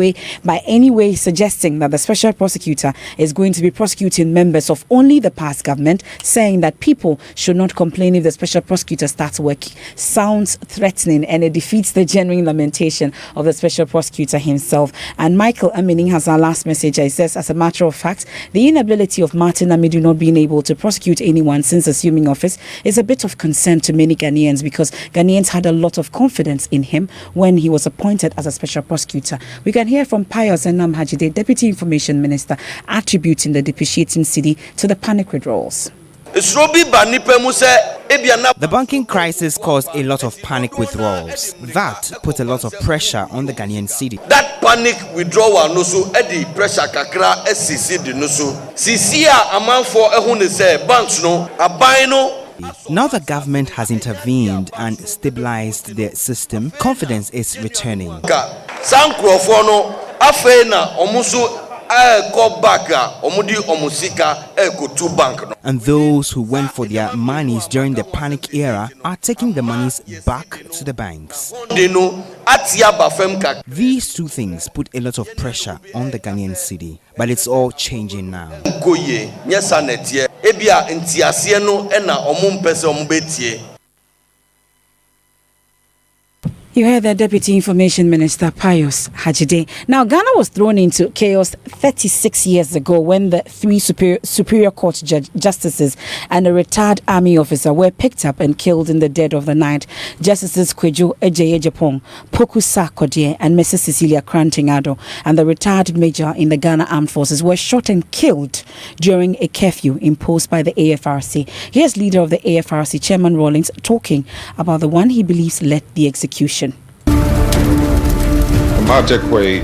Speaker 3: any way suggesting that the special prosecutor is going to be prosecuting members of only the past government, saying that people should not complain if the special prosecutor starts working. Sounds threatening, and it defeats the genuine lamentation of the special prosecutor himself. And Michael Amining has our last message. He says, as a matter of fact, the inability of Martin Amidu not being able to prosecute anyone since assuming office is a bit of concern to many Ghanaians, because Ghanaians had a lot of confidence in him when he was appointed as a special prosecutor. We can hear from Pius Enam Hajide, Deputy Information Minister, attributing the depreciating cedi to the panic withdrawals.
Speaker 19: The banking crisis caused a lot of panic withdrawals. That put a lot of pressure on the Ghanaian cedi.
Speaker 20: That panic withdrawal no so edi pressure kakra SCC di no so. Sisi a amanfo ehune se banks no aban no.
Speaker 19: Now the government has intervened and stabilized the system, confidence is returning.
Speaker 20: Sankrofo no afei na omuso
Speaker 19: and those who went for their monies during the panic era are taking the monies back to the banks. These two things put a lot of pressure on the Ghanaian cedi, but it's all changing now.
Speaker 3: You heard the Deputy Information Minister, Pius Hajide. Now, Ghana was thrown into chaos 36 years ago when the 3 Superior Court justices and a retired army officer were picked up and killed in the dead of the night. Justices Kwejo Ejeyejepong, Poku Sarkodie, and Mrs. Cecilia Krantingado, and the retired major in the Ghana Armed Forces were shot and killed during a curfew imposed by the AFRC. Here's leader of the AFRC, Chairman Rawlings, talking about the one he believes led the execution.
Speaker 21: Amatekwe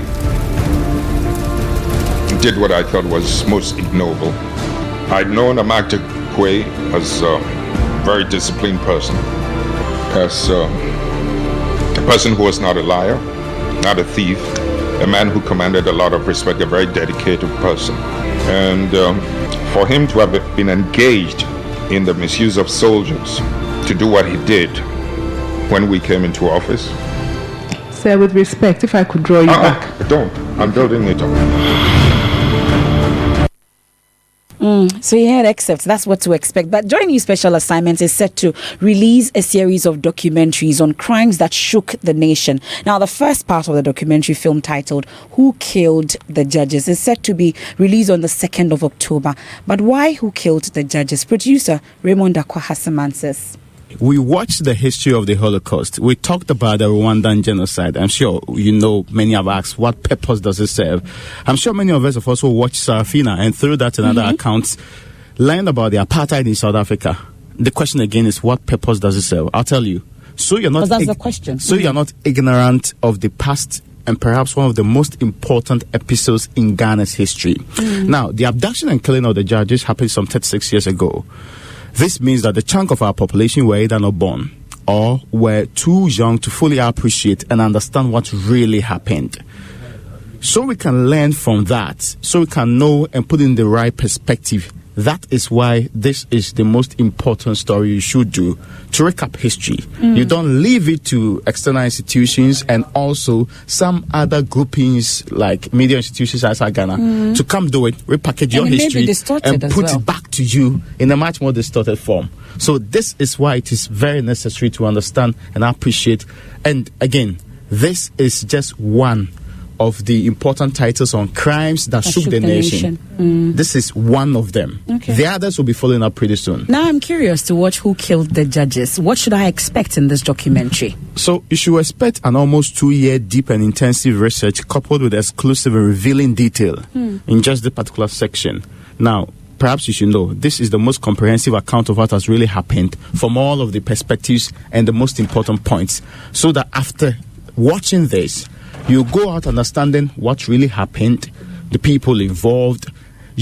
Speaker 21: did what I thought was most ignoble. I'd known Amatekwe as a very disciplined person, as a person who was not a liar, not a thief, a man who commanded a lot of respect, a very dedicated person. And for him to have been engaged in the misuse of soldiers to do what he did when we came into office.
Speaker 22: Sir, with respect, if I could draw you back.
Speaker 21: Don't. I'm building it up.
Speaker 3: So you had excerpts. That's what to expect. But Joy News Special Assignment is set to release a series of documentaries on crimes that shook the nation. Now, the first part of the documentary film, titled Who Killed the Judges, is set to be released on the 2nd of October. But why Who Killed the Judges? Producer Raymond Akwa Hassaman says.
Speaker 23: We watched the history of the Holocaust. We talked about the Rwandan genocide. I'm sure you know many have asked, what purpose does it serve? I'm sure many of us have also watched Sarafina, and through that and other accounts, learned about the apartheid in South Africa. The question again is, what purpose does it serve? I'll tell you. So you're not
Speaker 3: that's the question.
Speaker 23: So you're not ignorant of the past and perhaps one of the most important episodes in Ghana's history. Now, the abduction and killing of the judges happened some 36 years ago. This means that the chunk of our population were either not born or were too young to fully appreciate and understand what really happened. So we can learn from that, so we can know and put in the right perspective. That is why this is the most important story you should do, to recap history. You don't leave it to external institutions and also some other groupings like media institutions outside Ghana to come do it, repackage your history and put it back to you in a much more distorted form. So this is why it is very necessary to understand and appreciate. And again, this is just one of the important titles on crimes that shook the nation. This is one of them.
Speaker 3: Okay.
Speaker 23: The others will be following up pretty soon.
Speaker 3: Now I'm curious to watch Who Killed the Judges. What should I expect in this documentary?
Speaker 23: So you should expect an almost 2-year deep and intensive research coupled with exclusive and revealing detail in just the particular section. Now, perhaps you should know, this is the most comprehensive account of what has really happened from all of the perspectives and the most important points. So that after watching this, you go out understanding what really happened, the people involved.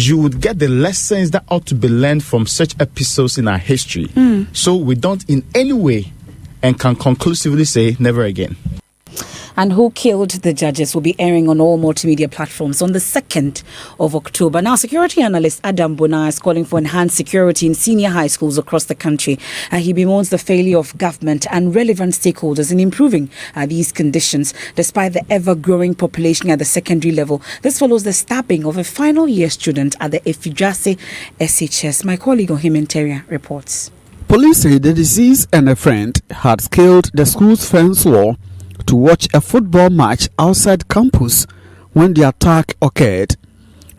Speaker 23: you would get the lessons that ought to be learned from such episodes in our history. So we don't in any way and can conclusively say never again.
Speaker 3: And Who Killed the Judges will be airing on all multimedia platforms on the 2nd of October. Now, security analyst Adam Bona is calling for enhanced security in senior high schools across the country. He bemoans the failure of government and relevant stakeholders in improving these conditions, despite the ever-growing population at the secondary level. This follows the stabbing of a final-year student at the Efijase SHS. My colleague Ohimen Teria reports.
Speaker 4: Police say the deceased and a friend had scaled the school's fence wall to watch a football match outside campus when the attack occurred.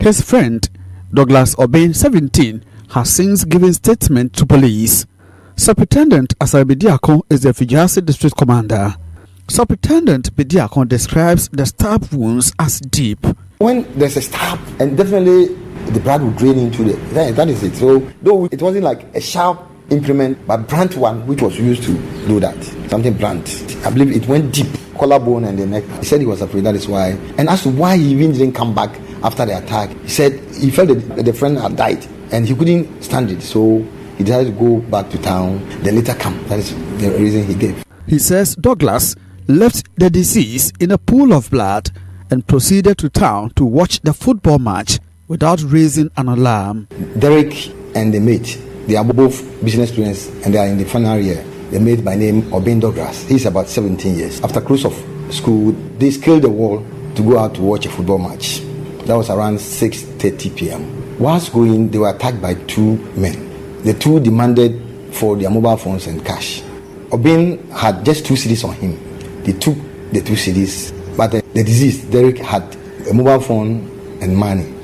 Speaker 4: His friend, Douglas Obin, 17, has since given statement to police. Superintendent Asai Bediako is the Fijasi District Commander. Superintendent Bediako describes the stab wounds as deep.
Speaker 7: When there's a stab, and definitely the blood will drain into that is it. So, though it wasn't like a sharp implement, but blunt one which was used to do that, something blunt. I believe it went deep, collarbone and the neck. He said he was afraid, that is why. And as to why he even didn't come back after the attack, he said he felt that the friend had died and he couldn't stand it, so he decided to go back to town, then later come. That is the reason he gave.
Speaker 4: He says Douglas left the deceased in a pool of blood and proceeded to town to watch the football match without raising an alarm.
Speaker 7: Derek and the mate, they are both business students and they are in the final year. The mate by name Obin Douglas, he's about 17 years. After close of school, they scaled the wall to go out to watch a football match. That was around 6:30 p.m. Whilst going, they were attacked by two men. The two demanded for their mobile phones and cash. Obin had just 2 cedis on him. They took the 2 cedis, but the deceased, Derek, had a mobile phone and money.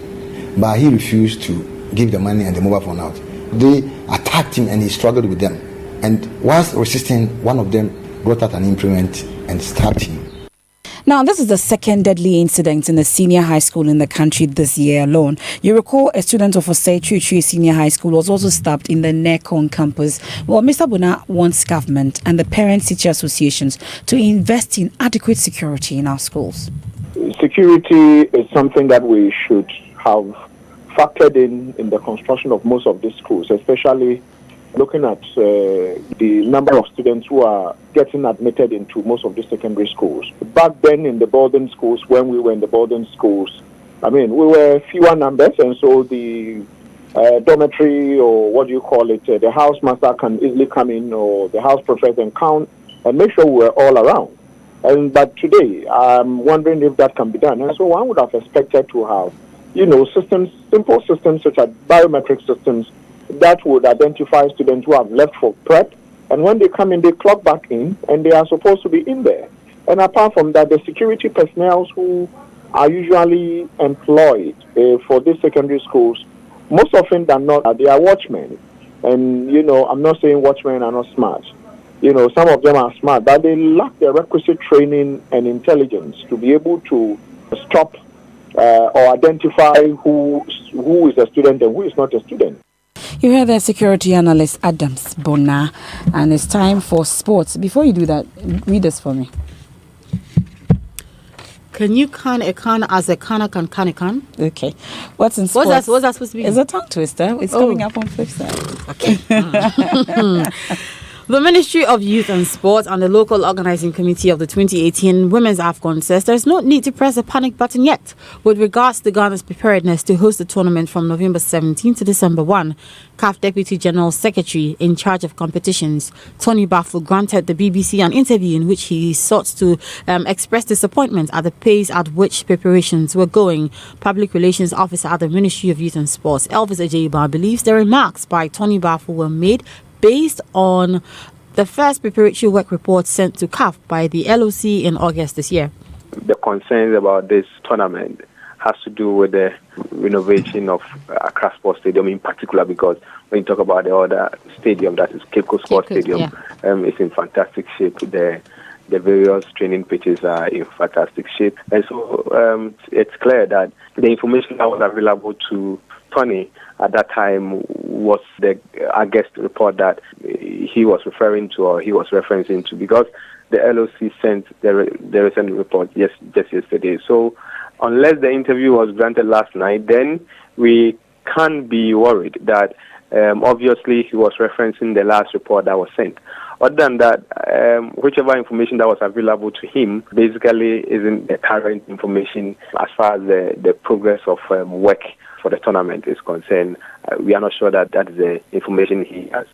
Speaker 7: But he refused to give the money and the mobile phone out. They attacked him and he struggled with them. And whilst resisting, one of them brought out an implement and stabbed him.
Speaker 3: Now, this is the second deadly incident in a senior high school in the country this year alone. You recall a student of Osei Chuchu Senior High School was also stabbed in the NEC on campus. Well, Mr. Bona wants government and the parent-teacher associations to invest in adequate security in our schools.
Speaker 9: Security is something that we should have factored in the construction of most of these schools, especially looking at the number of students who are getting admitted into most of the secondary schools. Back then in the boarding schools, when we were in the boarding schools, I mean, we were fewer numbers, and so the dormitory, or what do you call it, the housemaster can easily come in, or the house prefect, and count and make sure we're all around. But today, I'm wondering if that can be done. And so one would have expected to have, systems, simple systems such as biometric systems that would identify students who have left for prep, and when they come in, they clock back in, and they are supposed to be in there. And apart from that, the security personnel who are usually employed for these secondary schools, most often than not, they are watchmen. And, I'm not saying watchmen are not smart. Some of them are smart, but they lack the requisite training and intelligence to be able to stop or identify who is a student and who is not a student.
Speaker 3: You hear the security analyst Adams Bona, and it's time for sports. Before you do that, read this for me.
Speaker 24: Can you can a can as a can can a can?
Speaker 3: Okay. What's in sports?
Speaker 24: What's that supposed to be?
Speaker 3: It's a tongue twister. It's coming up on Fifth Side.
Speaker 24: Okay. The Ministry of Youth and Sport and the local organizing committee of the 2018 Women's AFCON says there's no need to press the panic button yet with regards to Ghana's preparedness to host the tournament from November 17 to December 1. CAF Deputy General Secretary in charge of competitions, Tony Baffo, granted the BBC an interview in which he sought to express disappointment at the pace at which preparations were going. Public Relations Officer at the Ministry of Youth and Sports, Elvis Ajayba, believes the remarks by Tony Baffo were made based on the first preparatory work report sent to CAF by the LOC in August this year.
Speaker 25: The concerns about this tournament has to do with the renovation of Accra Sports Stadium in particular, because when you talk about the other stadium, that is Cape Coast Sports Stadium, it's in fantastic shape. The various training pitches are in fantastic shape. And so it's clear that the information that was available to Tony at that time was the August report that he was referring to, or he was referencing to, because the LOC sent the recent report just yesterday. So unless the interview was granted last night, then we can be worried that obviously he was referencing the last report that was sent. Other than that, whichever information that was available to him basically isn't the current information as far as the progress of work for the tournament is concerned. We are not sure that that is the information he has.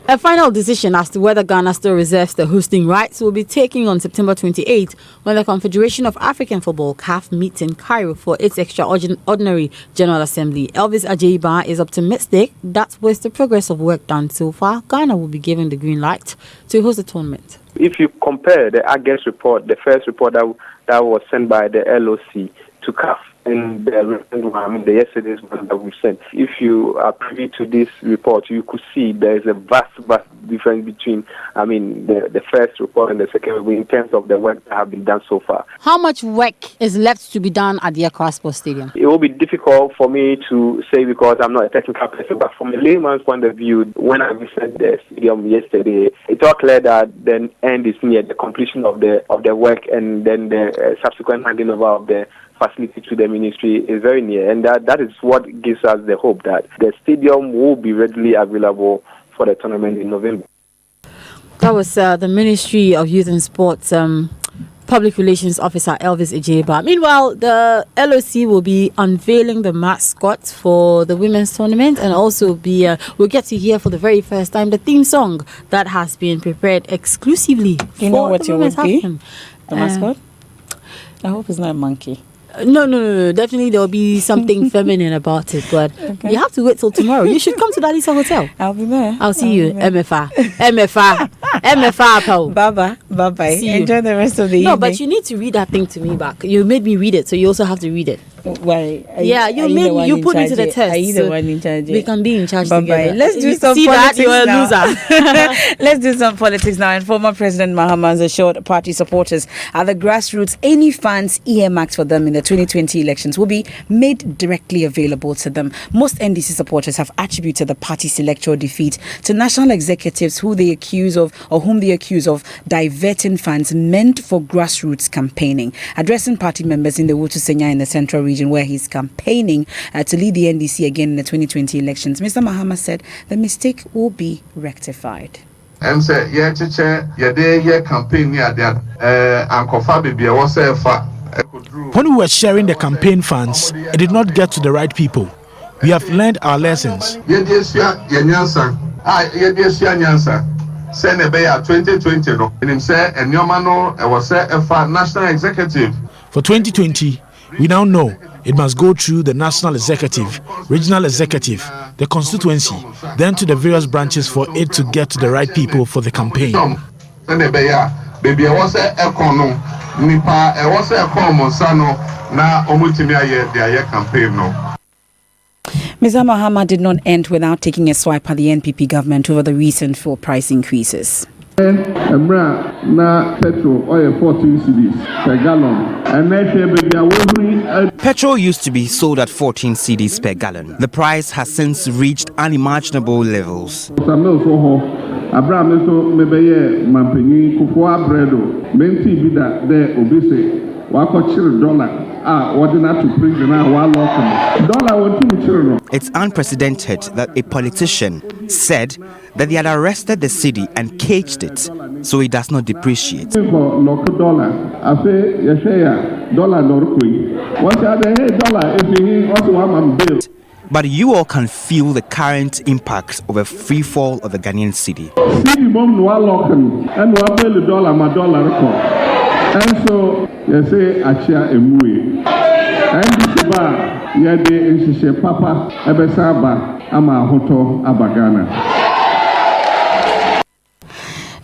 Speaker 24: A final decision as to whether Ghana still reserves the hosting rights will be taken on September 28 when the Confederation of African Football (CAF) meets in Cairo for its extraordinary General Assembly. Elvis Ajayba is optimistic that with the progress of work done so far, Ghana will be given the green light to host the tournament.
Speaker 25: If you compare the August report, the first report that was sent by the LOC to CAF, and the yesterday's one that we sent. If you are privy to this report, you could see there is a vast difference between, the first report and the second report in terms of the work that have been done so far.
Speaker 24: How much work is left to be done at the Accra Sports Stadium?
Speaker 25: It will be difficult for me to say because I'm not a technical person, but from a layman's point of view, when I visited the stadium yesterday, it's all clear that the end is near, the completion of the work, and then the subsequent handing over of the facility to the ministry is very near, and that is what gives us the hope that the stadium will be readily available for the tournament in November.
Speaker 24: That was the Ministry of Youth and Sports Public Relations Officer Elvis Ajayba. Meanwhile, the LOC will be unveiling the mascot for the women's tournament, and also we'll get to hear for the very first time the theme song that has been prepared exclusively for the women's. You know what it would be? The mascot? I hope it's not a monkey. No. Definitely there will be something feminine about it, but you have to wait till tomorrow. You should come to the Alisa Hotel. I'll be there. I'll see you. MFR. Bye-bye.
Speaker 3: Enjoy the rest of the evening.
Speaker 24: No, but you need to read that thing to me back. You made me read it, so you also have to read it.
Speaker 3: Why?
Speaker 24: You put me to the test.
Speaker 3: Are you the one in charge?
Speaker 24: We can be in charge together.
Speaker 3: Let's do some politics now. Let's do some politics now. And former President Mahama has assured party supporters at the grassroots any funds earmarked for them in the 2020 elections will be made directly available to them. Most NDC supporters have attributed the party's electoral defeat to national executives whom they accuse of diverting funds meant for grassroots campaigning. Addressing party members in the Wutu Senya in the Central Region, where he's campaigning to lead the NDC again in the 2020 elections, Mr. Mahama said the mistake will be rectified.
Speaker 5: When we were sharing the campaign funds, it did not get to the right people. We have learned our lessons. 2020, for 2020, we now know it must go through the national executive, regional executive, the constituency, then to the various branches for it to get to the right people for the campaign.
Speaker 3: Mr. Mahama did not end without taking a swipe at the NPP government over the recent fuel price increases.
Speaker 19: Petrol used to be sold at 14 cedis per gallon. The price has since reached unimaginable levels. It's unprecedented that a politician said that they had arrested the cedi and caged it so it does not depreciate. But you all can feel the current impact of a free fall of the Ghanaian cedi.
Speaker 10: And so, you say, Achia Emui. And this bar, Yade Papa, Ebesaba, Ama Hoto, Abagana.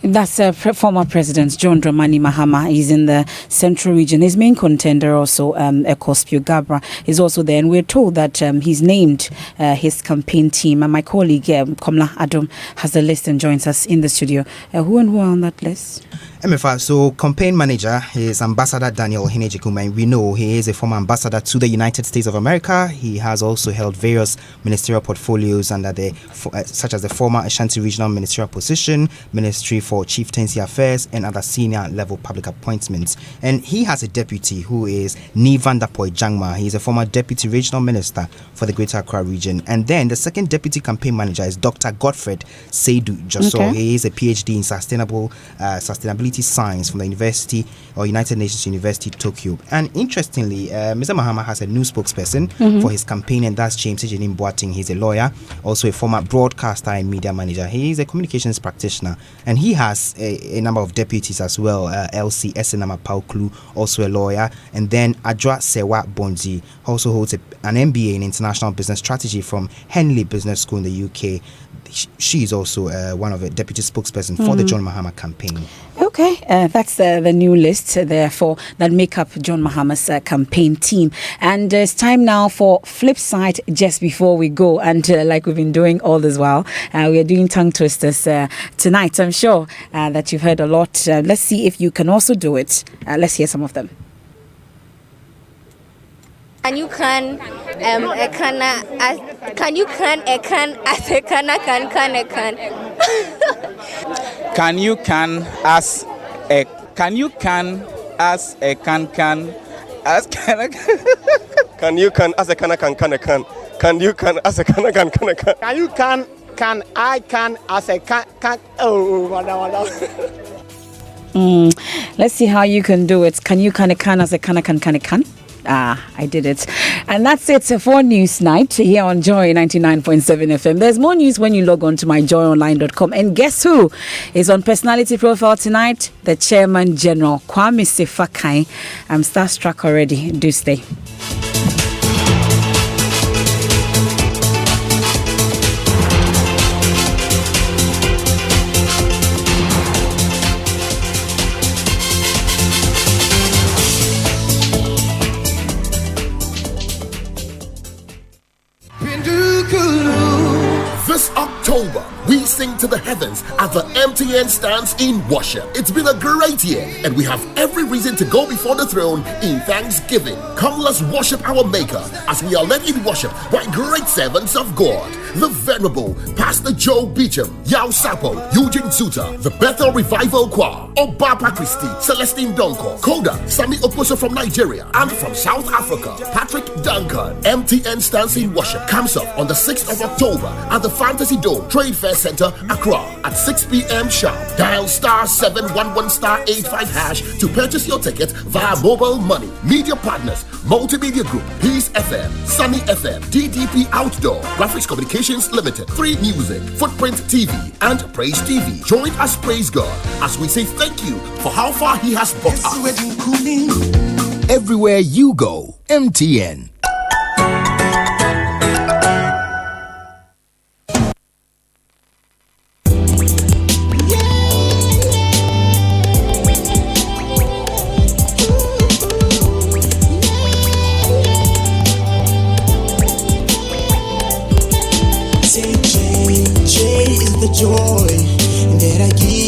Speaker 3: That's former President John Dramani Mahama. He's in the Central Region. His main contender also, Ekospio Gabra, is also there. And we're told that he's named his campaign team. And my colleague, Komla Adam, has the list and joins us in the studio. Who and who are on that list?
Speaker 19: MFA, so campaign manager is Ambassador Daniel Hinejikuma, and we know he is a former ambassador to the United States of America. He has also held various ministerial portfolios under such as the former Ashanti Regional Ministerial Position, Ministry for for chieftaincy affairs and other senior level public appointments. And he has a deputy who is Nivan Dapoy Jangma. He is a former deputy regional minister for the Greater Accra region. And then the second deputy campaign manager is Dr. Godfred Seidu Joso. Okay. He is a PhD in sustainability science from the United Nations University, Tokyo. And interestingly, Mr. Mahama has a new spokesperson for his campaign, and that's James Ejenim Boateng. He's a lawyer, also a former broadcaster and media manager. He is a communications practitioner, and he has a number of deputies as well. LC Esenama Pauklu, also a lawyer, and then Adwa Sewa Bonzi also holds an MBA in international business strategy from Henley Business School in the UK. She is also one of the deputy spokesperson for the John Mahama campaign.
Speaker 3: Okay, that's the new list, therefore, that make up John Mahama's campaign team. And it's time now for Flip Side just before we go. And like we've been doing all this while, we are doing tongue twisters tonight. I'm sure that you've heard a lot. Let's see if you can also do it. Let's hear some of them.
Speaker 11: Can you can a can as a can
Speaker 12: Can you can as a can you can as a can as can
Speaker 13: Can you can as a can Can you can as a can
Speaker 14: Can you can I can as a can
Speaker 3: Let's see how you can do it. Can you can as a can? I did it. And that's it for NewsNite here on Joy 99.7 FM. There's more news when you log on to myjoyonline.com. And guess who is on Personality Profile tonight? The Chairman General, Kwame Sefakai. I'm starstruck already. Do stay.
Speaker 15: This October, we sing to the heavens as the MTN stands in worship. It's been a great year, and we have every reason to go before the throne in thanksgiving. Come, let's worship our Maker as we are led in worship by great servants of God. The Venerable Pastor Joe Beecham, Yao Sapo, Eugene Zuta, the Bethel Revival Choir, Obapa Christie, Celestine Donko, Koda, Sami Oposo from Nigeria, and from South Africa, Patrick Duncan. MTN stands in worship comes up on the 6th of October at the Fantasy Dome Trade Fair Center, Accra at 6 p.m. sharp. Dial *711*85# to purchase your ticket via mobile money. Media partners: Multimedia Group, Peace FM, Sunny FM, DDP Outdoor, Graphics Communications Limited, 3 Music, Footprint TV, and Praise TV. Join us, praise God, as we say thank you for how far He has brought us. Everywhere you go, MTN.
Speaker 26: Joy that I give.